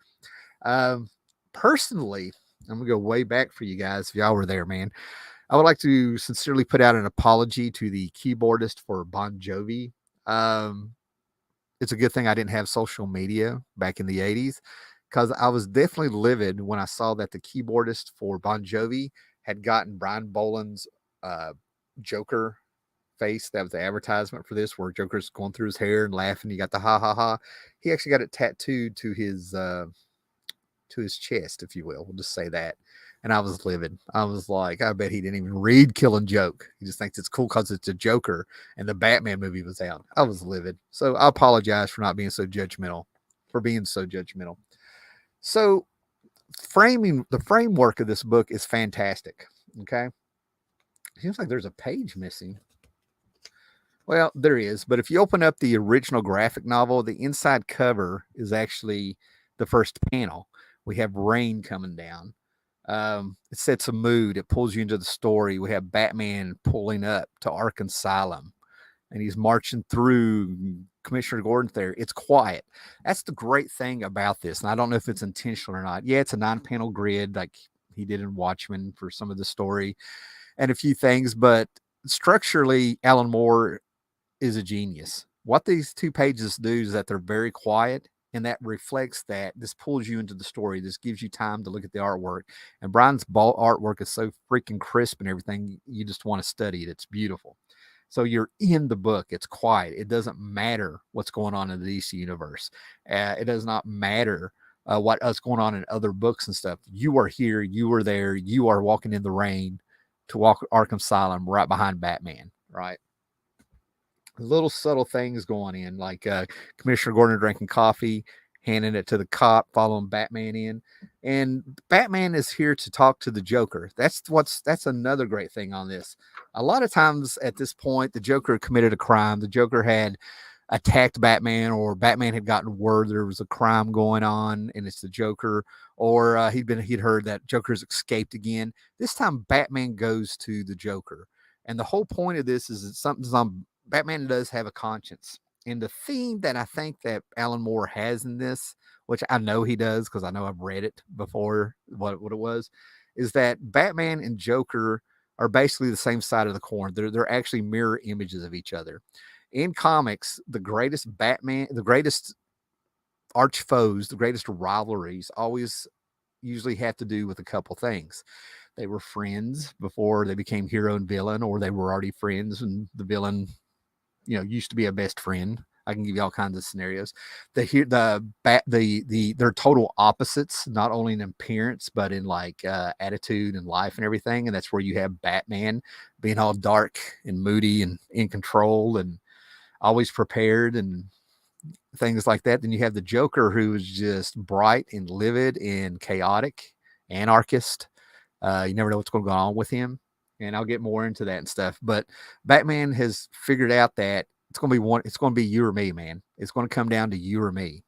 Speaker 1: Personally, I'm going to go way back for you guys if y'all were there, man. I would like to sincerely put out an apology to the keyboardist for Bon Jovi. It's a good thing I didn't have social media back in the 80s because I was definitely livid when I saw that the keyboardist for Bon Jovi had gotten Brian Boland's Joker face. That was the advertisement for this, where Joker's going through his hair and laughing. You got the ha ha ha. He actually got it tattooed to his chest, if you will. We'll just say that. And I was livid. I was like, I bet he didn't even read Killing Joke. He just thinks it's cool because it's a Joker and the Batman movie was out. I was livid. So I apologize for not being so judgmental, So the framework of this book is fantastic. Okay. Seems like there's a page missing. Well, there is. But if you open up the original graphic novel, the inside cover is actually the first panel. We have rain coming down. It sets a mood. It pulls you into the story. We have Batman pulling up to Arkham Asylum, and he's marching through Commissioner Gordon's there. It's quiet. That's the great thing about this. And I don't know if it's intentional or not. Yeah, it's a 9-panel grid like he did in Watchmen for some of the story and a few things, but structurally, Alan Moore is a genius. What these 2 pages do is that they're very quiet, and that reflects that this pulls you into the story. This gives you time to look at the artwork. And Brian's artwork is so freaking crisp and everything. You just want to study it. It's beautiful. So you're in the book. It's quiet. It doesn't matter what's going on in the DC universe. It does not matter what's going on in other books and stuff. You are here. You are there. You are walking in the rain to walk Arkham Asylum right behind Batman, right? Little subtle things going in, like Commissioner Gordon drinking coffee, handing it to the cop, following Batman in. And Batman is here to talk to the Joker. That's another great thing on this. A lot of times at this point, the Joker committed a crime. The Joker had attacked Batman, or Batman had gotten word there was a crime going on and it's the Joker, or he'd heard that Joker's escaped again. This time Batman goes to the Joker. And the whole point of this is that something's on. Batman does have a conscience. And the theme that I think that Alan Moore has in this, which I know he does because I know I've read it before, what it was, is that Batman and Joker are basically the same side of the coin. They're actually mirror images of each other. In comics, the greatest arch foes, the greatest rivalries always usually have to do with a couple things. They were friends before they became hero and villain, or they were already friends and the villain used to be a best friend. I can give you all kinds of scenarios. They're total opposites, not only in appearance, but in like attitude and life and everything. And that's where you have Batman being all dark and moody and in control and always prepared and things like that. Then you have the Joker, who is just bright and livid and chaotic, anarchist. You never know what's going to go on with him. And I'll get more into that and stuff. But Batman has figured out that it's going to be you or me, man. It's going to come down to you or me,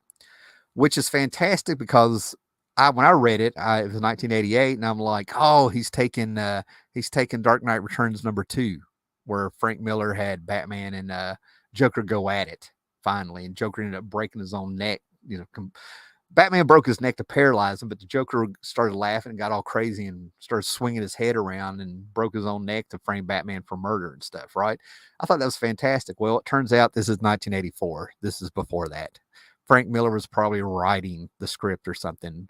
Speaker 1: which is fantastic because when I read it, it was 1988, and I'm like, oh, he's taking Dark Knight Returns #2, where Frank Miller had Batman and Joker go at it finally, and Joker ended up breaking his own neck. Batman broke his neck to paralyze him, but the Joker started laughing and got all crazy and started swinging his head around and broke his own neck to frame Batman for murder and stuff, right? I thought that was fantastic. Well, it turns out this is 1984. This is before that. Frank Miller was probably writing the script or something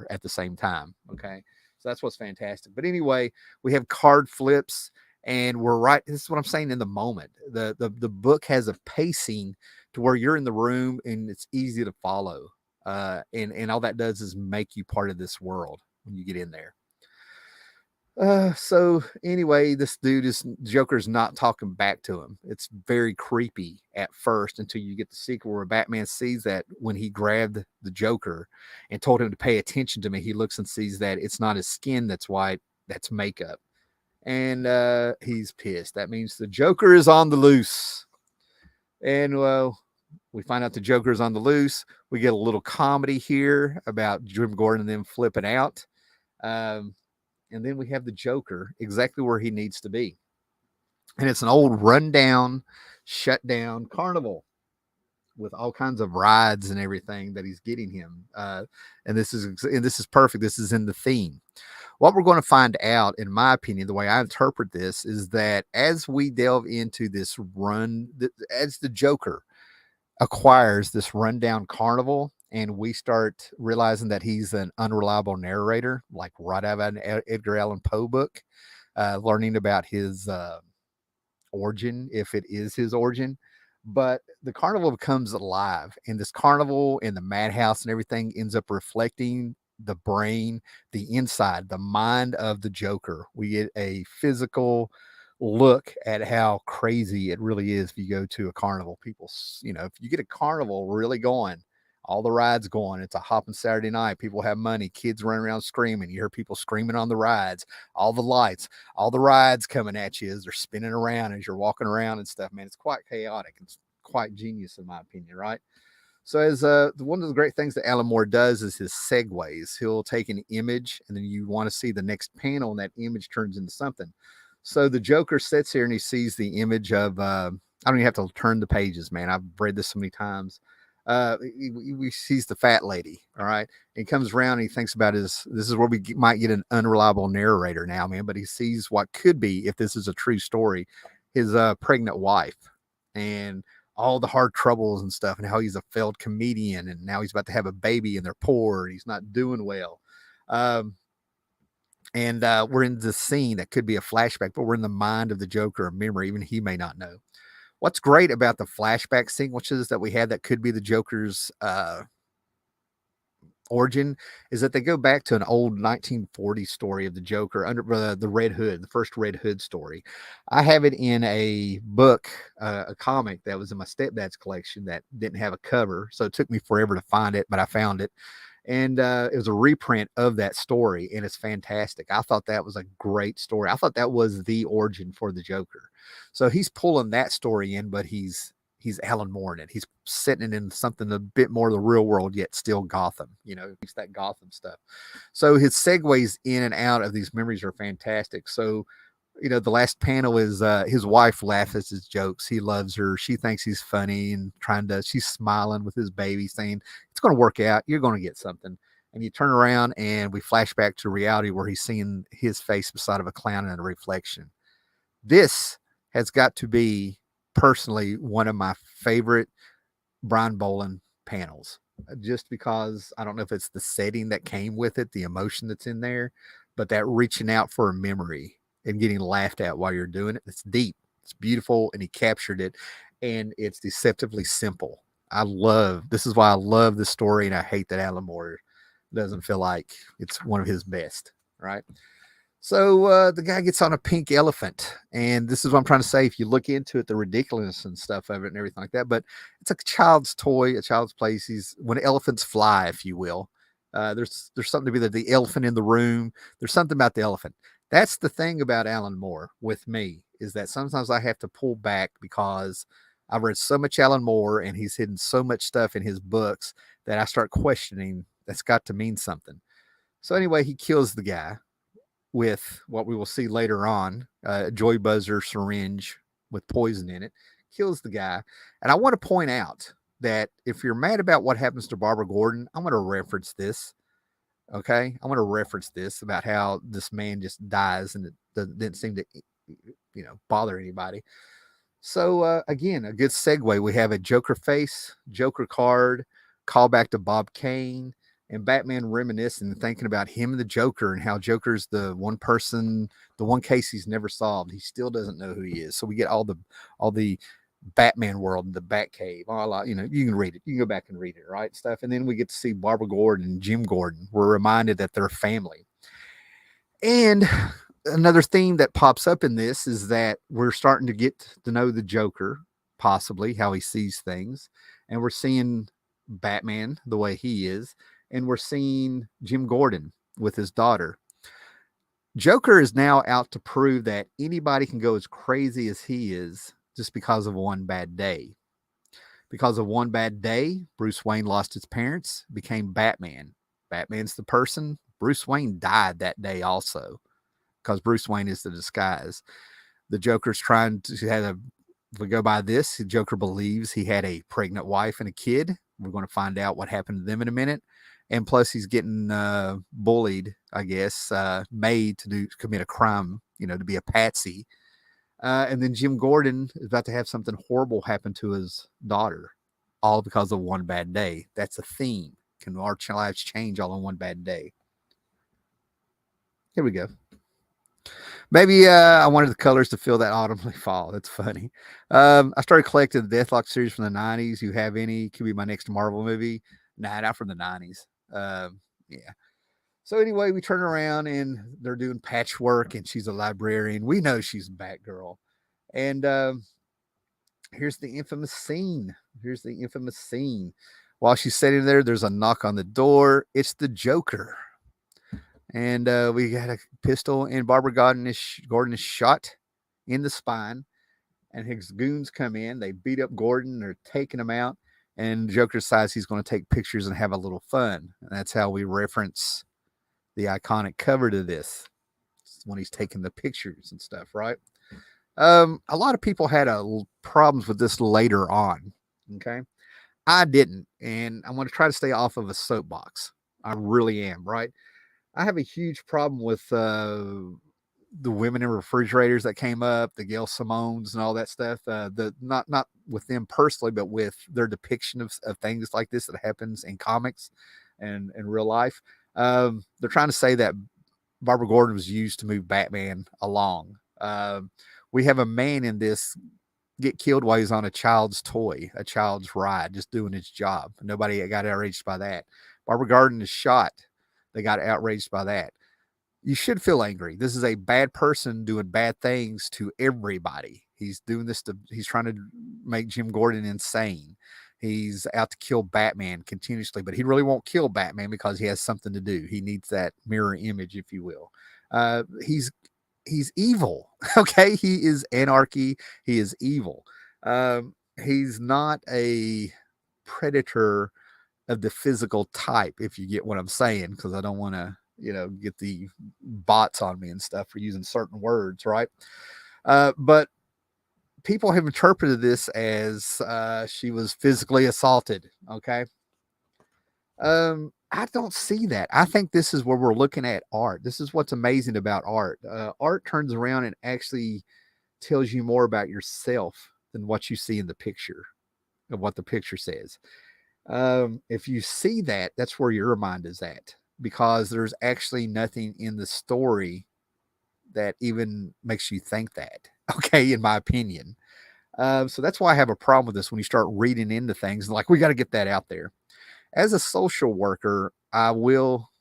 Speaker 1: at the same time, okay? So that's what's fantastic. But anyway, we have card flips, And we're right. This is what I'm saying in the moment. The book has a pacing to where you're in the room and it's easy to follow. And all that does is make you part of this world when you get in there. So anyway, this dude is Joker's not talking back to him. It's very creepy at first until you get the sequel where Batman sees that when he grabbed the Joker and told him to pay attention to me, he looks and sees that it's not his skin that's white, that's makeup. And he's pissed. That means the Joker is on the loose. And well, we find out the Joker is on the loose. We get a little comedy here about Jim Gordon and them flipping out. Um, and then we have the Joker exactly where he needs to be. And it's an old rundown, shut down carnival with all kinds of rides and everything that he's getting him. And this is perfect. This is in the theme. What we're going to find out, in my opinion, the way I interpret this is that as we delve into this run, as the Joker acquires this rundown carnival, and we start realizing that he's an unreliable narrator, like right out of an Edgar Allan Poe book, learning about his origin, if it is his origin. But the carnival becomes alive, and this carnival and the madhouse and everything ends up reflecting the brain, the inside, the mind of the Joker. We get a physical look at how crazy it really is if you go to a carnival. People, if you get a carnival really going, all the rides going, it's a hopping Saturday night. People have money, kids running around screaming. You hear people screaming on the rides, all the lights, all the rides coming at you as they're spinning around as you're walking around and stuff. Man, it's quite chaotic. It's quite genius, in my opinion, right? So as one of the great things that Alan Moore does is his segues. He'll take an image and then you want to see the next panel and that image turns into something. So the Joker sits here and he sees the image of I don't even have to turn the pages, man. I've read this so many times. He sees the fat lady. All right. He comes around and he thinks about this is where we might get an unreliable narrator now, man. But he sees what could be, if this is a true story, his pregnant wife and all the hard troubles and stuff, and how he's a failed comedian, and now he's about to have a baby, and they're poor, and he's not doing well. And we're in the scene that could be a flashback, but we're in the mind of the Joker, a memory, even he may not know. What's great about the flashback sequences that we had that could be the Joker's origin is that they go back to an old 1940 story of the Joker under the Red Hood, the first Red Hood story. I have it in a book, a comic that was in my stepdad's collection that didn't have a cover, so it took me forever to find it, but I found it. And it was a reprint of that story, and it's fantastic. I thought that was a great story. I thought that was the origin for the Joker. So he's pulling that story in, but he's Alan Moore in it. He's setting it in something a bit more of the real world, yet still Gotham. It's that Gotham stuff. So his segues in and out of these memories are fantastic. So, the last panel is his wife laughs at his jokes. He loves her. She thinks he's funny and she's smiling with his baby, saying, it's going to work out. You're going to get something. And you turn around and we flash back to reality where he's seeing his face beside of a clown in a reflection. This has got to be personally one of my favorite Brian Boland panels, just because I don't know if it's the setting that came with it, the emotion that's in there, but that reaching out for a memory and getting laughed at while you're doing it. It's deep, it's beautiful, and he captured it, and it's deceptively simple. This is why I love this story, and I hate that Alan Moore doesn't feel like it's one of his best, right? So the guy gets on a pink elephant, and this is what I'm trying to say. If you look into it, the ridiculousness and stuff of it and everything like that, but it's a child's toy, a child's place. When elephants fly, if you will. There's something to be there. The elephant in the room. There's something about the elephant. That's the thing about Alan Moore with me, is that sometimes I have to pull back because I've read so much Alan Moore and he's hidden so much stuff in his books that I start questioning that's got to mean something. So anyway, he kills the guy with what we will see later on, a joy buzzer syringe with poison in it, kills the guy. And I want to point out that if you're mad about what happens to Barbara Gordon, I'm going to reference this. Okay, I'm going to reference this about how this man just dies and it didn't seem to, bother anybody. So again, a good segue. We have a Joker face, Joker card, call back to Bob Kane. and Batman reminiscing and thinking about him and the Joker and how Joker's the one person, the one case he's never solved. He still doesn't know who he is. So we get all the Batman world, the Batcave, all, you know, you can read it. You can go back and read it, right? Stuff. And then we get to see Barbara Gordon and Jim Gordon. We're reminded that they're family. And another theme that pops up in this is that we're starting to get to know the Joker, possibly how he sees things. And we're seeing Batman the way he is. And we're seeing Jim Gordon with his daughter. Joker is now out to prove that anybody can go as crazy as he is just because of one bad day. Because of one bad day, Bruce Wayne lost his parents, became Batman. Batman's the person. Bruce Wayne died that day also because Bruce Wayne is the disguise. The Joker's trying to have if we go by this, the Joker believes he had a pregnant wife and a kid. We're going to find out what happened to them in a minute. And plus, he's getting bullied, I guess, made to commit a crime, you know, to be a patsy. And then Jim Gordon is about to have something horrible happen to his daughter, all because of one bad day. That's a theme. Can our lives change all in one bad day? Here we go. Maybe I wanted the colors to feel that autumnly fall. That's funny. I started collecting the Deathlock series from the 90s. You have any? Could be my next Marvel movie. Nah, not from the 90s. Yeah. So anyway, we turn around and they're doing patchwork and she's a librarian. We know she's Batgirl. And here's the infamous scene. While she's sitting there, there's a knock on the door. It's the Joker. And we got a pistol, and Barbara Gordon is shot in the spine. And his goons come in. They beat up Gordon. They're taking him out. And Joker decides he's going to take pictures and have a little fun. And that's how we reference the iconic cover to this. It's when he's taking the pictures and stuff, right? A lot of people had problems with this later on. Okay. I didn't. And I'm going to try to stay off of a soapbox. I really am, right? I have a huge problem with the women in refrigerators that came up, the Gail Simones and all that stuff. The not with them personally, but with their depiction of things like this that happens in comics and in real life. They're trying to say that Barbara Gordon was used to move Batman along. We have a man in this get killed while he's on a child's toy, a child's ride, just doing his job. Nobody got outraged by that. Barbara Gordon is shot. They got outraged by that. You should feel angry. This is a bad person doing bad things to everybody. He's doing this he's trying to make Jim Gordon insane. He's out to kill Batman continuously, but he really won't kill Batman because he has something to do. He needs that mirror image, if you will. He's evil. Okay. He is anarchy. He is evil. He's not a predator of the physical type, if you get what I'm saying, because I don't want to, get the bots on me and stuff for using certain words, right? But people have interpreted this as she was physically assaulted. Okay. I don't see that. I think this is where we're looking at art. This is what's amazing about art. Art turns around and actually tells you more about yourself than what you see in the picture of what the picture says. If you see that, that's where your mind is at, because there's actually nothing in the story that even makes you think that. Okay, in my opinion. So that's why I have a problem with this when you start reading into things and like, we got to get that out there. As a social worker, I will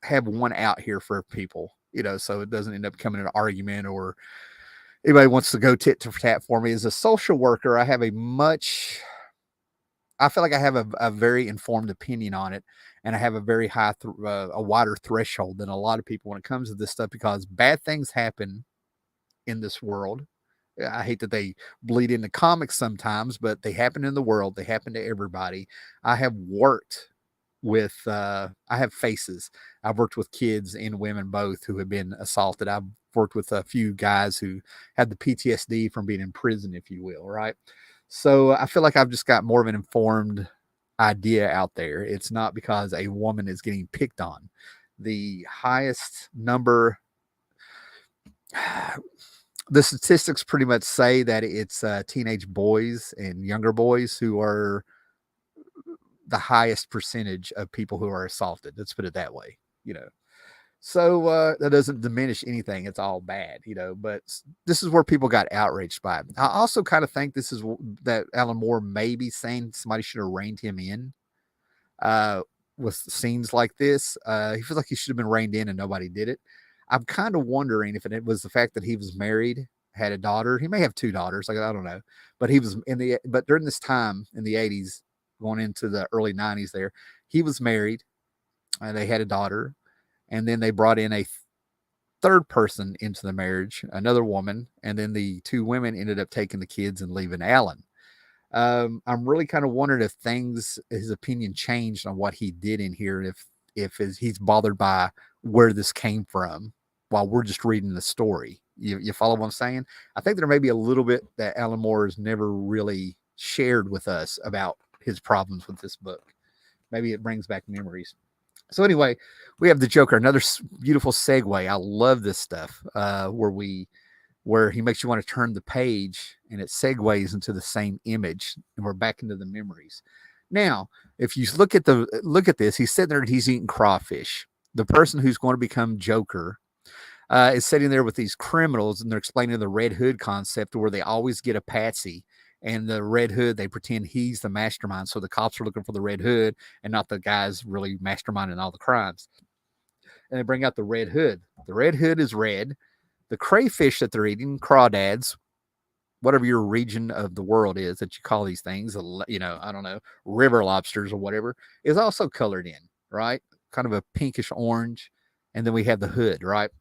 Speaker 1: have one out here for people, so it doesn't end up becoming an argument or anybody wants to go tit for tat for me. As a social worker, I feel like I have a very informed opinion on it, and I have a very a wider threshold than a lot of people when it comes to this stuff, because bad things happen in this world. I hate that they bleed into comics sometimes, but they happen in the world. They happen to everybody. I have worked with, I have faces. I've worked with kids and women both who have been assaulted. I've worked with a few guys who had the PTSD from being in prison, if you will, right? So I feel like I've just got more of an informed idea out there. It's not because a woman is getting picked on. The highest number, the statistics pretty much say that it's teenage boys and younger boys who are the highest percentage of people who are assaulted. Let's put it that way, you know. So that doesn't diminish anything. It's all bad, you know. But this is where people got outraged by it. I also kind of think this is that Alan Moore may be saying somebody should have reined him in uh, with scenes like this. He feels like he should have been reined in and nobody did it. I'm kind of wondering if it was the fact that he was married, had a daughter. He may have two daughters. Like I don't know, but he was but during this time in the 80s, going into the early 90s, there he was married. And they had a daughter, and then they brought in a third person into the marriage, another woman, and then the two women ended up taking the kids and leaving Alan. I'm really kind of wondering if his opinion changed on what he did in here, and if he's bothered by where this came from while we're just reading the story. You follow what I'm saying? I think there may be a little bit that Alan Moore has never really shared with us about his problems with this book. Maybe it brings back memories. So anyway, we have the Joker, another beautiful segue. I love this stuff where he makes you want to turn the page and it segues into the same image and we're back into the memories. Now, if you look at this, he's sitting there and he's eating crawfish. The person who's going to become Joker is sitting there with these criminals and they're explaining the Red Hood concept where they always get a patsy. And the Red Hood, they pretend he's the mastermind. So the cops are looking for the Red Hood and not the guys really masterminding all the crimes. And they bring out the Red Hood. The Red Hood is red. The crayfish that they're eating, crawdads, whatever your region of the world is that you call these things, you know, I don't know, river lobsters or whatever, is also colored in, right? Kind of a pinkish orange. And then we have the hood, right?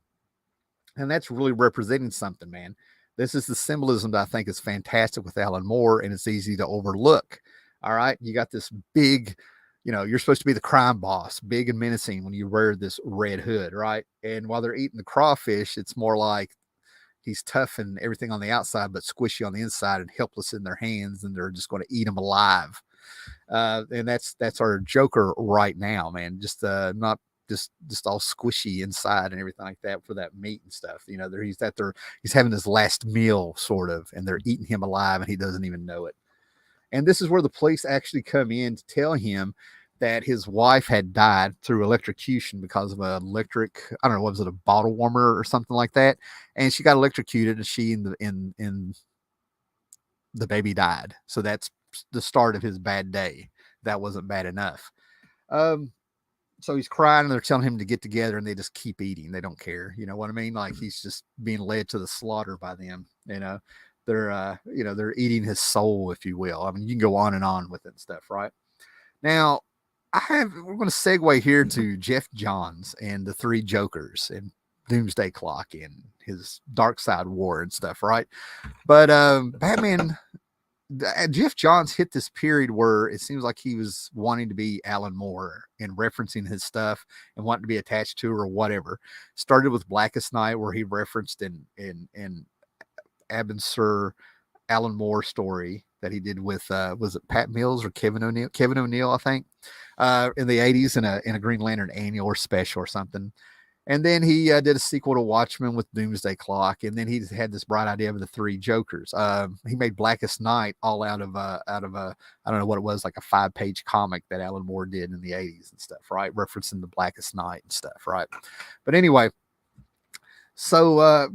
Speaker 1: And that's really representing something, man. This is the symbolism that I think is fantastic with Alan Moore, and it's easy to overlook. All right. You got this big, you know, you're supposed to be the crime boss, big and menacing when you wear this red hood, right? And while they're eating the crawfish, it's more like he's tough and everything on the outside, but squishy on the inside and helpless in their hands, and they're just going to eat him alive. And that's our Joker right now, man. Just not just all squishy inside and everything like that for that meat and stuff. You know, he's having his last meal sort of, and they're eating him alive and he doesn't even know it. And this is where the police actually come in to tell him that his wife had died through electrocution because of an electric, I don't know, what was it, a bottle warmer or something like that. And she got electrocuted and she in the baby died. So that's the start of his bad day. That wasn't bad enough. So he's crying and they're telling him to get together and they just keep eating. They don't care. You know what I mean? Like he's just being led to the slaughter by them. You know, they're eating his soul, if you will. I mean, you can go on and on with it and stuff, right? Now, we're going to segue here to Geoff Johns and the Three Jokers and Doomsday Clock and his Dark Side War and stuff, right? But Batman, Geoff Johns hit this period where it seems like he was wanting to be Alan Moore and referencing his stuff and wanting to be attached to or whatever. Started with Blackest Night, where he referenced in Abin Sur Alan Moore story that he did with was it Pat Mills or Kevin O'Neill? Kevin O'Neill, I think, in the 80s in a Green Lantern annual or special or something. And then he did a sequel to Watchmen with Doomsday Clock, and then he had this bright idea of the Three Jokers. He made Blackest Night all out of a I don't know what it was, like a 5-page comic that Alan Moore did in the 80s and stuff, right? Referencing the Blackest Night and stuff, right? But anyway, so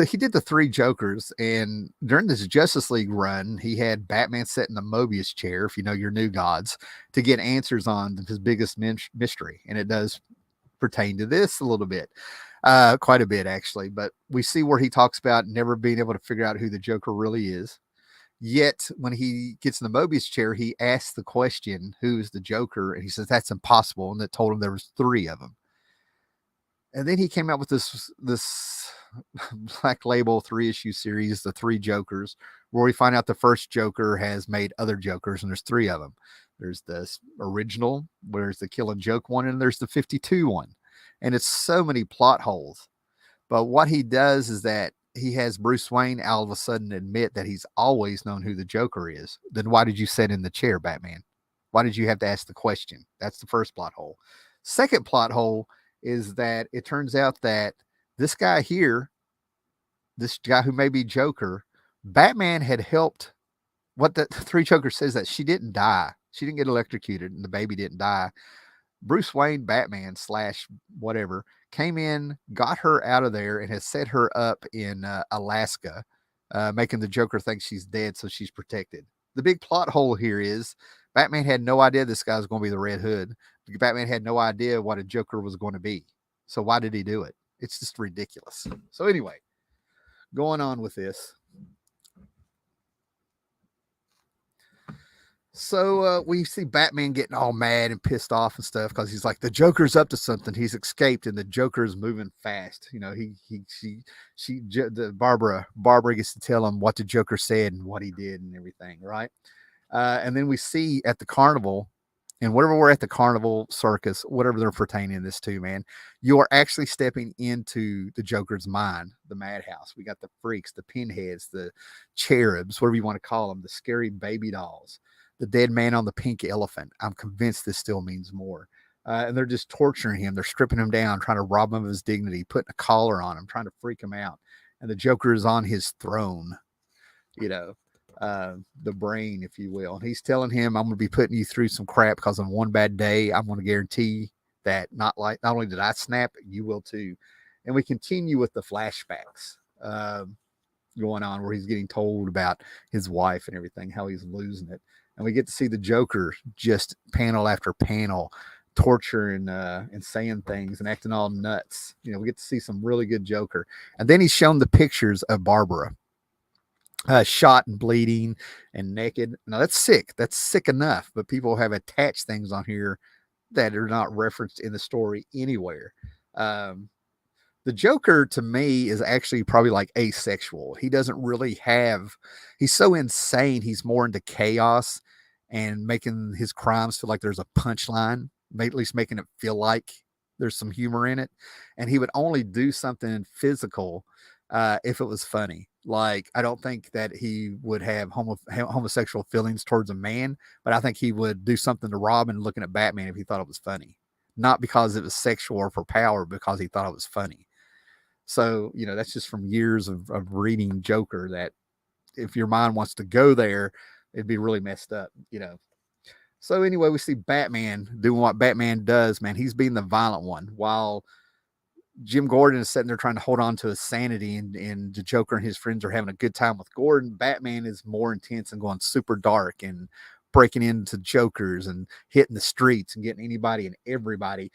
Speaker 1: he did the Three Jokers, and during this Justice League run, he had Batman sit in the Mobius chair, if you know your New Gods, to get answers on his biggest mystery, and it does pertain to this a little bit, quite a bit actually. But we see where he talks about never being able to figure out who the Joker really is. Yet when he gets in the Mobius chair, he asks the question, "Who is the Joker?" And he says that's impossible, and that told him there was 3 of them. And then he came out with this Black Label 3-issue series, The Three Jokers, where we find out the first Joker has made other Jokers, and there's 3 of them. There's this original, where's the Kill and Joke one, and there's the 52 one. And it's so many plot holes. But what he does is that he has Bruce Wayne all of a sudden admit that he's always known who the Joker is. Then why did you sit in the chair, Batman? Why did you have to ask the question? That's the first plot hole. Second plot hole is that it turns out that this guy here, this guy who may be Joker, Batman had helped. What the Three Jokers says that she didn't die. She didn't get electrocuted and the baby didn't die. Bruce Wayne, Batman slash whatever, came in, got her out of there, and has set her up in Alaska, making the Joker think she's dead, so she's protected. The big plot hole here is Batman had no idea this guy was going to be the Red Hood. Batman had no idea what a Joker was going to be. So why did he do it? It's just ridiculous. So anyway, going on with this. So we see Batman getting all mad and pissed off and stuff because he's like, the Joker's up to something. He's escaped, and the Joker is moving fast. You know, the Barbara gets to tell him what the Joker said and what he did and everything, right? And then we see at the carnival, and whatever we're at the carnival circus, whatever they're pertaining this to, man, you are actually stepping into the Joker's mind, the madhouse. We got the freaks, the pinheads, the cherubs, whatever you want to call them, the scary baby dolls, the dead man on the pink elephant. I'm convinced this still means more. And they're just torturing him. They're stripping him down, trying to rob him of his dignity, putting a collar on him, trying to freak him out. And the Joker is on his throne, you know, the brain, if you will. And he's telling him, I'm going to be putting you through some crap because on one bad day, I'm going to guarantee that not only did I snap, you will too. And we continue with the flashbacks going on where he's getting told about his wife and everything, how he's losing it. And we get to see the Joker just panel after panel torturing and saying things and acting all nuts. You know, we get to see some really good Joker. And then he's shown the pictures of Barbara shot and bleeding and naked. Now that's sick. That's sick enough. But people have attached things on here that are not referenced in the story anywhere. The Joker to me is actually probably like asexual. He doesn't really have, he's so insane. He's more into chaos and making his crimes feel like there's a punchline, at least making it feel like there's some humor in it. And he would only do something physical if it was funny. Like, I don't think that he would have homosexual feelings towards a man, but I think he would do something to Robin looking at Batman if he thought it was funny. Not because it was sexual or for power, because he thought it was funny. So, you know, that's just from years of reading Joker, that if your mind wants to go there, it'd be really messed up, you know. So anyway, we see Batman doing what Batman does, man. He's being the violent one while Jim Gordon is sitting there trying to hold on to his sanity, and the Joker and his friends are having a good time with Gordon. Batman is more intense and going super dark and breaking into Jokers and hitting the streets and getting anybody and everybody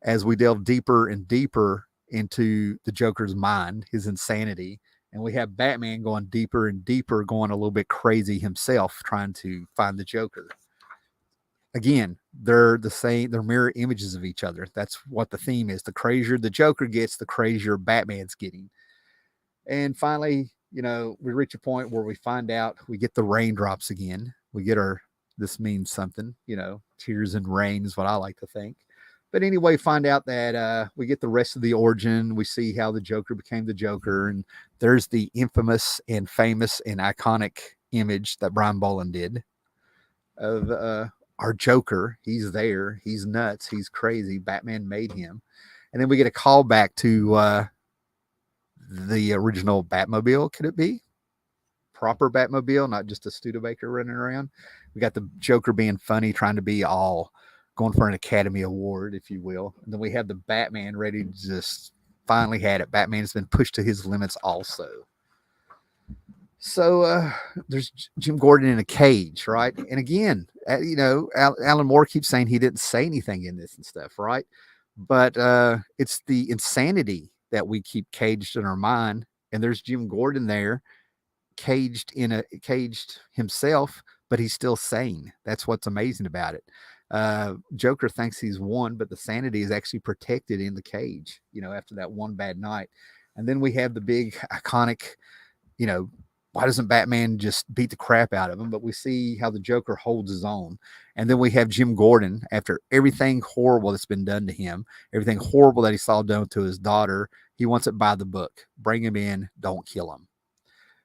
Speaker 1: as we delve deeper and deeper into the Joker's mind, his insanity. And we have Batman going deeper and deeper, going a little bit crazy himself, trying to find the Joker. Again, they're the same, they're mirror images of each other. That's what the theme is. The crazier the Joker gets, the crazier Batman's getting. And finally, you know, we reach a point where we find out, we get the raindrops again. We get our, this means something, you know, tears and rain is what I like to think. But anyway, find out that we get the rest of the origin. We see how the Joker became the Joker. And there's the infamous and famous and iconic image that Brian Bolland did of our Joker. He's there. He's nuts. He's crazy. Batman made him. And then we get a call back to the original Batmobile. Could it be? Proper Batmobile, not just a Studebaker running around. We got the Joker being funny, trying to be all going for an Academy Award, if you will. And then we have the Batman ready to just finally had it. Batman has been pushed to his limits also. So there's Jim Gordon in a cage, right? And again, you know, Alan Moore keeps saying he didn't say anything in this and stuff, right? But it's the insanity that we keep caged in our mind. And there's Jim Gordon there, caged himself, but he's still sane. That's what's amazing about it. Joker thinks he's won, but the sanity is actually protected in the cage, you know, after that one bad night. And then we have the big iconic, you know, why doesn't Batman just beat the crap out of him? But we see how the Joker holds his own. And then we have Jim Gordon, after everything horrible that's been done to him, everything horrible that he saw done to his daughter, he wants it by the book. Bring him in, don't kill him.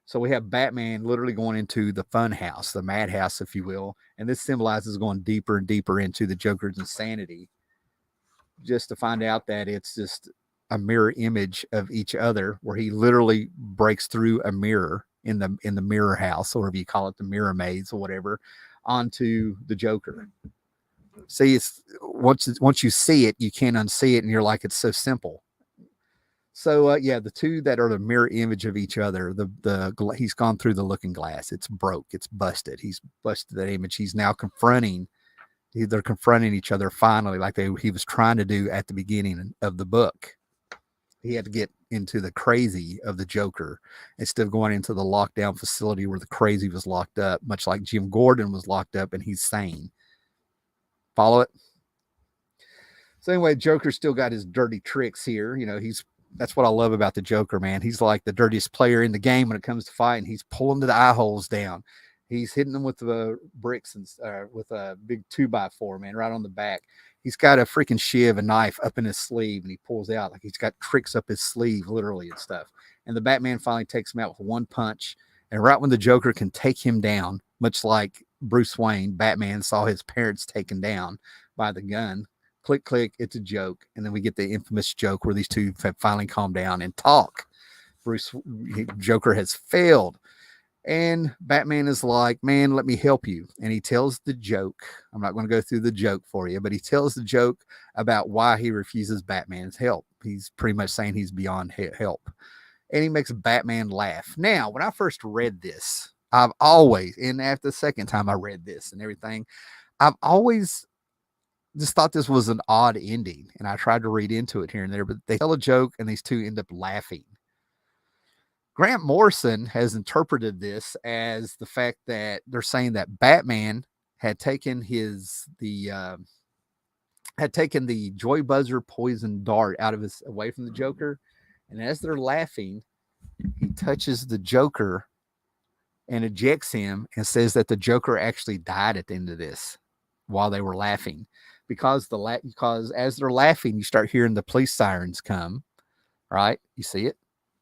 Speaker 1: So we have Batman literally going into the fun house, the madhouse, if you will. And this symbolizes going deeper and deeper into the Joker's insanity, just to find out that it's just a mirror image of each other, where he literally breaks through a mirror in the mirror house, or whatever you call it, the mirror maze or whatever, onto the Joker. See, it's once you see it, you can't unsee it, and you're like, it's so simple. So yeah, the two that are the mirror image of each other. He's gone through the looking glass. It's broke. It's busted. He's busted that image. He's now confronting. They're confronting each other finally, like he was trying to do at the beginning of the book. He had to get into the crazy of the Joker instead of going into the lockdown facility where the crazy was locked up, much like Jim Gordon was locked up and he's sane. Follow it? So anyway, Joker still got his dirty tricks here. You know, that's what I love about the Joker, man. He's like the dirtiest player in the game when it comes to fighting. He's pulling the eye holes down. He's hitting them with the bricks and with a big 2x4, man, right on the back. He's got a freaking shiv, a knife up in his sleeve, and he pulls out like he's got tricks up his sleeve, literally, and stuff. And the Batman finally takes him out with one punch. And right when the Joker can take him down, much like Bruce Wayne, Batman saw his parents taken down by the gun. Click, click, it's a joke. And then we get the infamous joke where these two have finally calmed down and talk. Joker has failed. And Batman is like, man, let me help you. And he tells the joke. I'm not going to go through the joke for you, but he tells the joke about why he refuses Batman's help. He's pretty much saying he's beyond help. And he makes Batman laugh. Now, when I first read this, I've always, and after the second time I read this and everything, I've always just thought this was an odd ending. And I tried to read into it here and there, but they tell a joke and these two end up laughing. Grant Morrison has interpreted this as the fact that they're saying that Batman had taken the Joy Buzzer poison dart away from the Joker, and as they're laughing, he touches the Joker and ejects him and says that the Joker actually died at the end of this while they were laughing, because as they're laughing, you start hearing the police sirens come, right? You see it,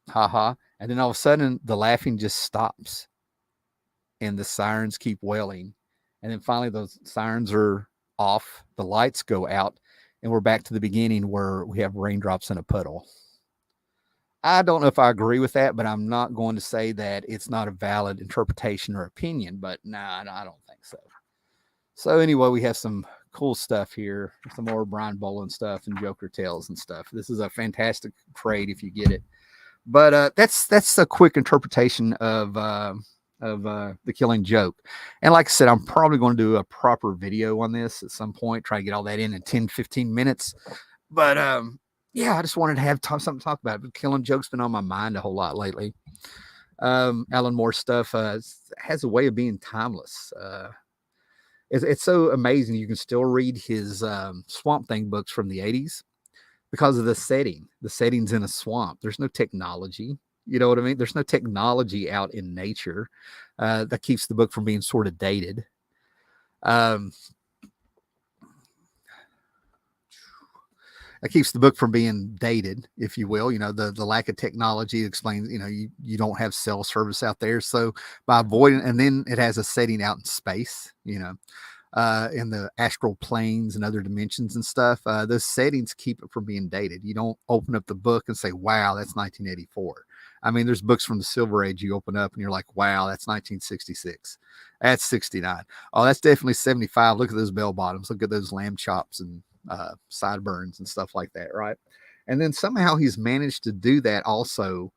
Speaker 1: haha. And then all of a sudden, the laughing just stops and the sirens keep wailing. And then finally, those sirens are off, the lights go out, and we're back to the beginning where we have raindrops in a puddle. I don't know if I agree with that, but I'm not going to say that it's not a valid interpretation or opinion, but nah, I don't think so. So anyway, we have some cool stuff here, some more Brian Bolland stuff and Joker Tales and stuff. This is a fantastic trade if you get it. But that's a quick interpretation of The Killing Joke. And like I said, I'm probably going to do a proper video on this at some point, try to get all that in 10, 15 minutes. But yeah, I just wanted to have something to talk about. The Killing Joke's been on my mind a whole lot lately. Alan Moore stuff has a way of being timeless. It's so amazing. You can still read his Swamp Thing books from the 80s. Because of the setting. The setting's in a swamp. There's no technology. You know what I mean? There's no technology out in nature. That keeps the book from being sort of dated. That keeps the book from being dated, if you will. You know, the lack of technology explains, you know, you don't have cell service out there. So by avoiding, and then it has a setting out in space, you know. In the astral planes and other dimensions and stuff, those settings keep it from being dated. You don't open up the book and say, wow, that's 1984. I mean, there's books from the Silver Age you open up and you're like, wow, that's 1966. That's 69. Oh, that's definitely 75. Look at those bell bottoms. Look at those lamb chops and sideburns and stuff like that, right? And then somehow he's managed to do that also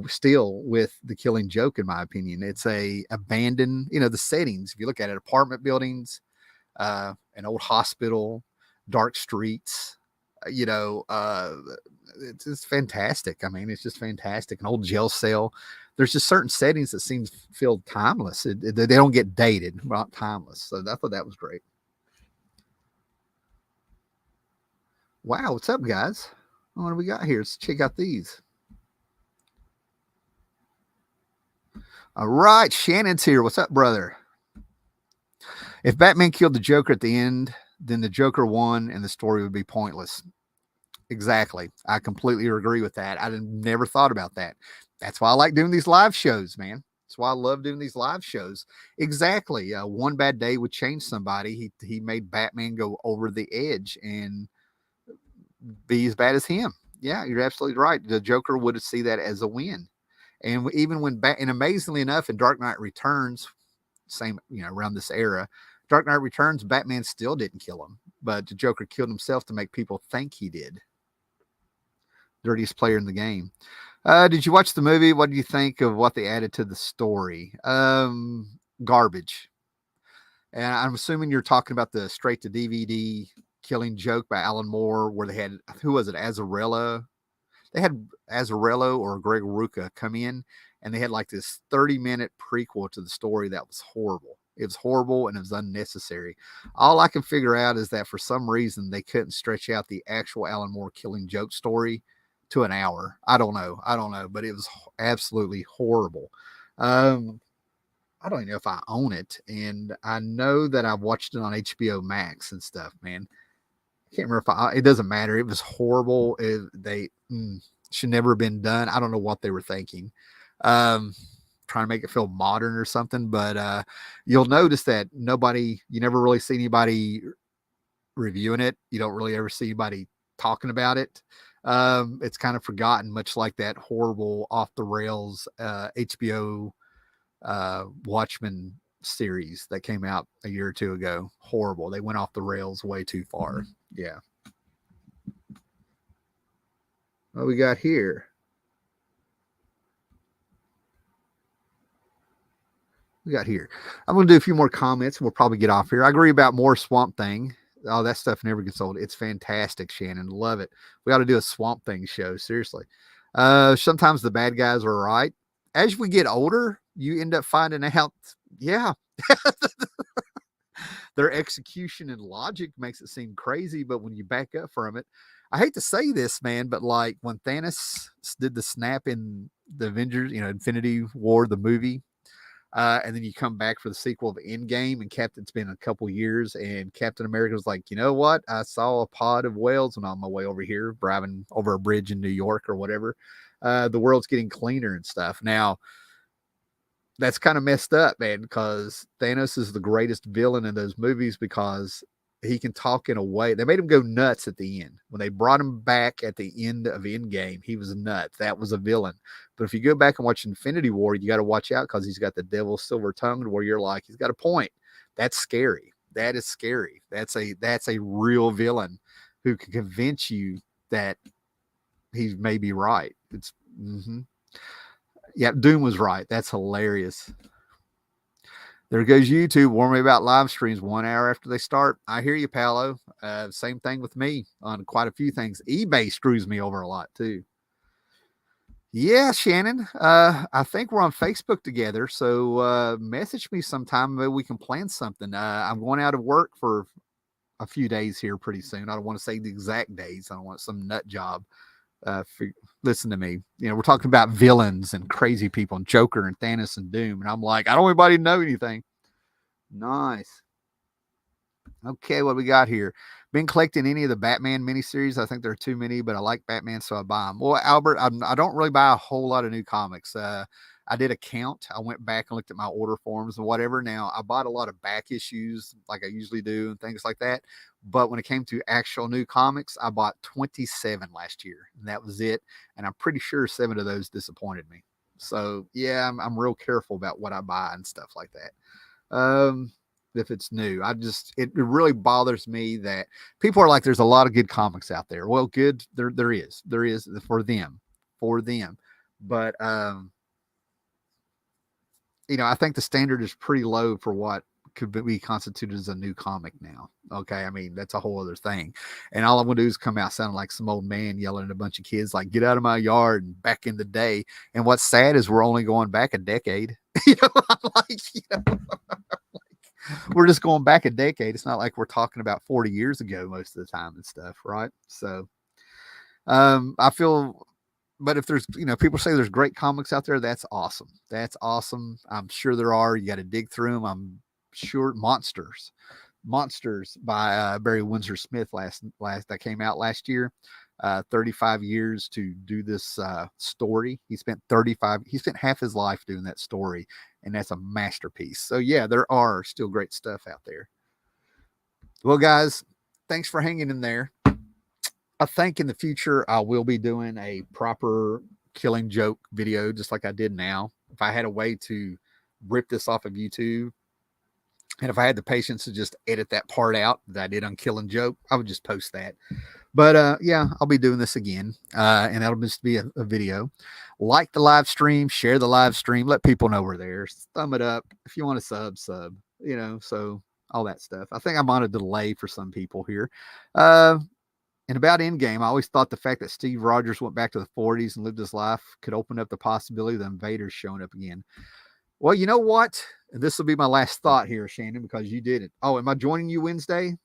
Speaker 1: still with The Killing Joke, in my opinion. It's a abandoned, you know, the settings, if you look at it, apartment buildings, an old hospital, dark streets, you know, it's fantastic. I mean, it's just fantastic. An old jail cell. There's just certain settings that feel timeless. They don't get dated, not timeless. So I thought that was great. Wow, what's up, guys? What do we got here? Let's check out these. All right, Shannon's here. What's up, brother? If Batman killed the Joker at the end, then the Joker won and the story would be pointless. Exactly. I completely agree with that. I never thought about that. That's why I like doing these live shows, man. That's why I love doing these live shows. Exactly. One bad day would change somebody. He made Batman go over the edge and be as bad as him. Yeah, you're absolutely right. The Joker would see that as a win. And even when and amazingly enough, in Dark Knight Returns, same, around this era. Dark Knight Returns, Batman still didn't kill him, but the Joker killed himself to make people think he did. Dirtiest player in the game. Did you watch the movie? What do you think of what they added to the story? Garbage. And I'm assuming you're talking about the straight to DVD Killing Joke by Alan Moore, where they had, who was it, Azzarello? They had Azzarello or Greg Rucka come in, and they had like this 30-minute prequel to the story that was horrible. It was horrible and it was unnecessary. All I can figure out is that for some reason they couldn't stretch out the actual Alan Moore Killing Joke story to an hour. I don't know, but it was absolutely horrible. I don't even know if I own it, and I know that I've watched it on HBO Max and stuff, man. I can't remember if it doesn't matter. It was horrible. They should never have been done. I don't know what they were thinking. Trying to make it feel modern or something, but you'll notice that you never really see anybody reviewing it. You don't really ever see anybody talking about it. It's kind of forgotten, much like that horrible off the rails HBO Watchmen series that came out a year or two ago. Horrible. They went off the rails way too far. Yeah. What we got here? I'm going to do a few more comments and we'll probably get off here. I agree about more Swamp Thing. Oh, that stuff never gets old. It's fantastic, Shannon. Love it. We got to do a Swamp Thing show. Seriously. Sometimes the bad guys are right. As we get older, you end up finding out, yeah, their execution and logic makes it seem crazy. But when you back up from it, I hate to say this, man, but like when Thanos did the snap in the Avengers, Infinity War, the movie, and then you come back for the sequel of Endgame, and it's been a couple years, and Captain America was like, you know what? I saw a pod of whales when on my way over here, driving over a bridge in New York or whatever. The world's getting cleaner and stuff. Now, that's kind of messed up, man, because Thanos is the greatest villain in those movies because he can talk in a way. They made him go nuts at the end. When they brought him back at the end of Endgame, he was nuts. That was a villain. But if you go back and watch Infinity War, you got to watch out because he's got the devil's silver tongue where you're like, he's got a point. That's scary. That is scary. That's a real villain who can convince you that he may be right. It's yeah, Doom was right. That's hilarious. There goes YouTube warning me about live streams 1 hour after they start. I hear you, Paolo. Same thing with me on quite a few things. eBay screws me over a lot too. Yeah, Shannon. I think we're on Facebook together. So message me sometime. Maybe we can plan something. I'm going out of work for a few days here pretty soon. I don't want to say the exact days. I don't want some nut job. Listen to me. We're talking about villains and crazy people and Joker and Thanos and Doom. And I'm like, I don't want anybody to know anything. Nice. Okay, what we got here? Been collecting any of the Batman miniseries? I think there are too many, but I like Batman, so I buy them. Well, Albert, I don't really buy a whole lot of new comics. I did a count. I went back and looked at my order forms and whatever. Now, I bought a lot of back issues like I usually do and things like that. But when it came to actual new comics, I bought 27 last year, and that was it. And I'm pretty sure 7 of those disappointed me. So, yeah, I'm real careful about what I buy and stuff like that. If it's new, it really bothers me that people are like, there's a lot of good comics out there. Well, good. There is for them. But, I think the standard is pretty low for what could be constituted as a new comic now. Okay. I mean, that's a whole other thing. And all I'm going to do is come out sounding like some old man yelling at a bunch of kids, like, get out of my yard and back in the day. And what's sad is we're only going back a decade. I'm like, we're just going back a decade. It's not like we're talking about 40 years ago most of the time and stuff. Right. So, I feel, but if there's, people say there's great comics out there, that's awesome. That's awesome. I'm sure there are. You got to dig through them. I'm sure Monsters by Barry Windsor Smith that came out last year. 35 years to do this story. He spent half his life doing that story, and that's a masterpiece. So yeah, there are still great stuff out there. Well, guys, thanks for hanging in there. I think in the future I will be doing a proper Killing Joke video, just like I did now. If I had a way to rip this off of YouTube And if I had the patience to just edit that part out that I did on Killing Joke, I would just post that. But yeah, I'll be doing this again, and that'll just be a video. Like the live stream, share the live stream, let people know we're there. Thumb it up if you want to sub. So all that stuff. I think I'm on a delay for some people here. And about Endgame, I always thought the fact that Steve Rogers went back to the 40s and lived his life could open up the possibility of the invaders showing up again. Well, you know what? And this will be my last thought here, Shannon, because you did it. Oh, am I joining you Wednesday?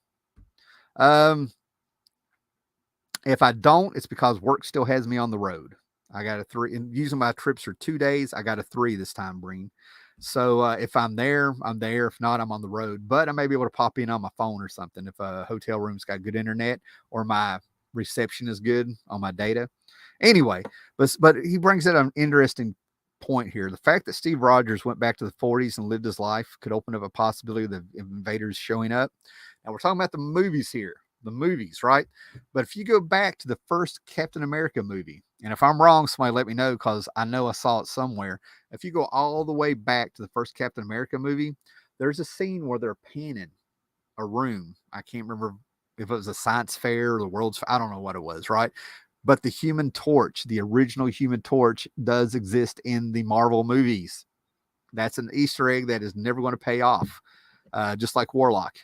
Speaker 1: If I don't, it's because work still has me on the road. I got a 3, and using my trips for 2 days, I got a 3 this time, Breen. So if I'm there, I'm there. If not, I'm on the road. But I may be able to pop in on my phone or something if a hotel room's got good internet or my reception is good on my data. Anyway, but he brings up an interesting point here. The fact that Steve Rogers went back to the 40s and lived his life could open up a possibility of the invaders showing up. Now we're talking about the movies here. The movies, right? But if you go back to the first Captain America movie, and if I'm wrong, somebody let me know because I know I saw it somewhere. If you go all the way back to the first Captain America movie, there's a scene where they're panning a room. I can't remember if it was a science fair or the world's, I don't know what it was, right? But the Human Torch, the original Human Torch, does exist in the Marvel movies. That's an Easter egg that is never going to pay off, just like Warlock.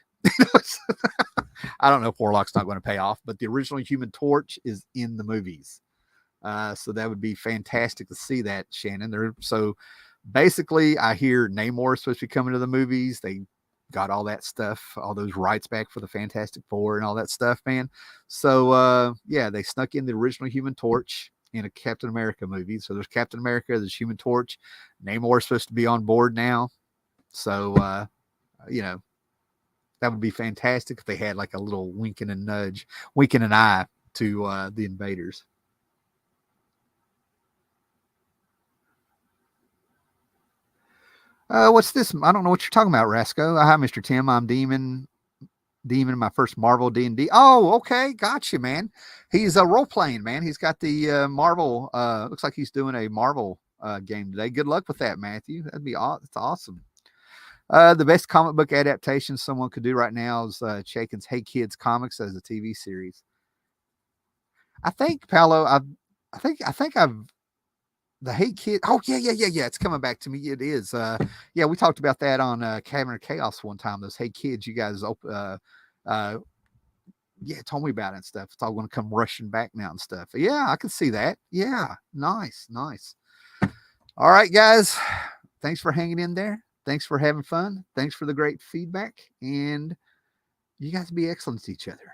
Speaker 1: I don't know if Warlock's not going to pay off, but the original Human Torch is in the movies. So that would be fantastic to see that, Shannon. So basically, I hear Namor is supposed to be coming to the movies. They got all that stuff, all those rights back for the Fantastic Four and all that stuff, man. So yeah, they snuck in the original Human Torch in a Captain America movie. So there's Captain America, there's Human Torch. Namor is supposed to be on board now. So that would be fantastic if they had like a little winking and eye to the invaders. What's this? I don't know what you're talking about, Rasco. Hi, Mr. Tim. I'm Demon, my first Marvel D&D. Oh, okay. Gotcha, man. He's role-playing, man. He's got the Marvel, looks like he's doing a Marvel game today. Good luck with that, Matthew. That's awesome. The best comic book adaptation someone could do right now is Chaykin's Hey Kids comics as a TV series. I think, Paolo, I think I've the Hey Kid. Oh, yeah. It's coming back to me. It is. Yeah, we talked about that on Cabinet of Chaos one time. Those Hey Kids, you guys told me about it and stuff. It's all going to come rushing back now and stuff. Yeah, I can see that. Yeah, nice. All right, guys. Thanks for hanging in there. Thanks for having fun. Thanks for the great feedback. And you guys be excellent to each other.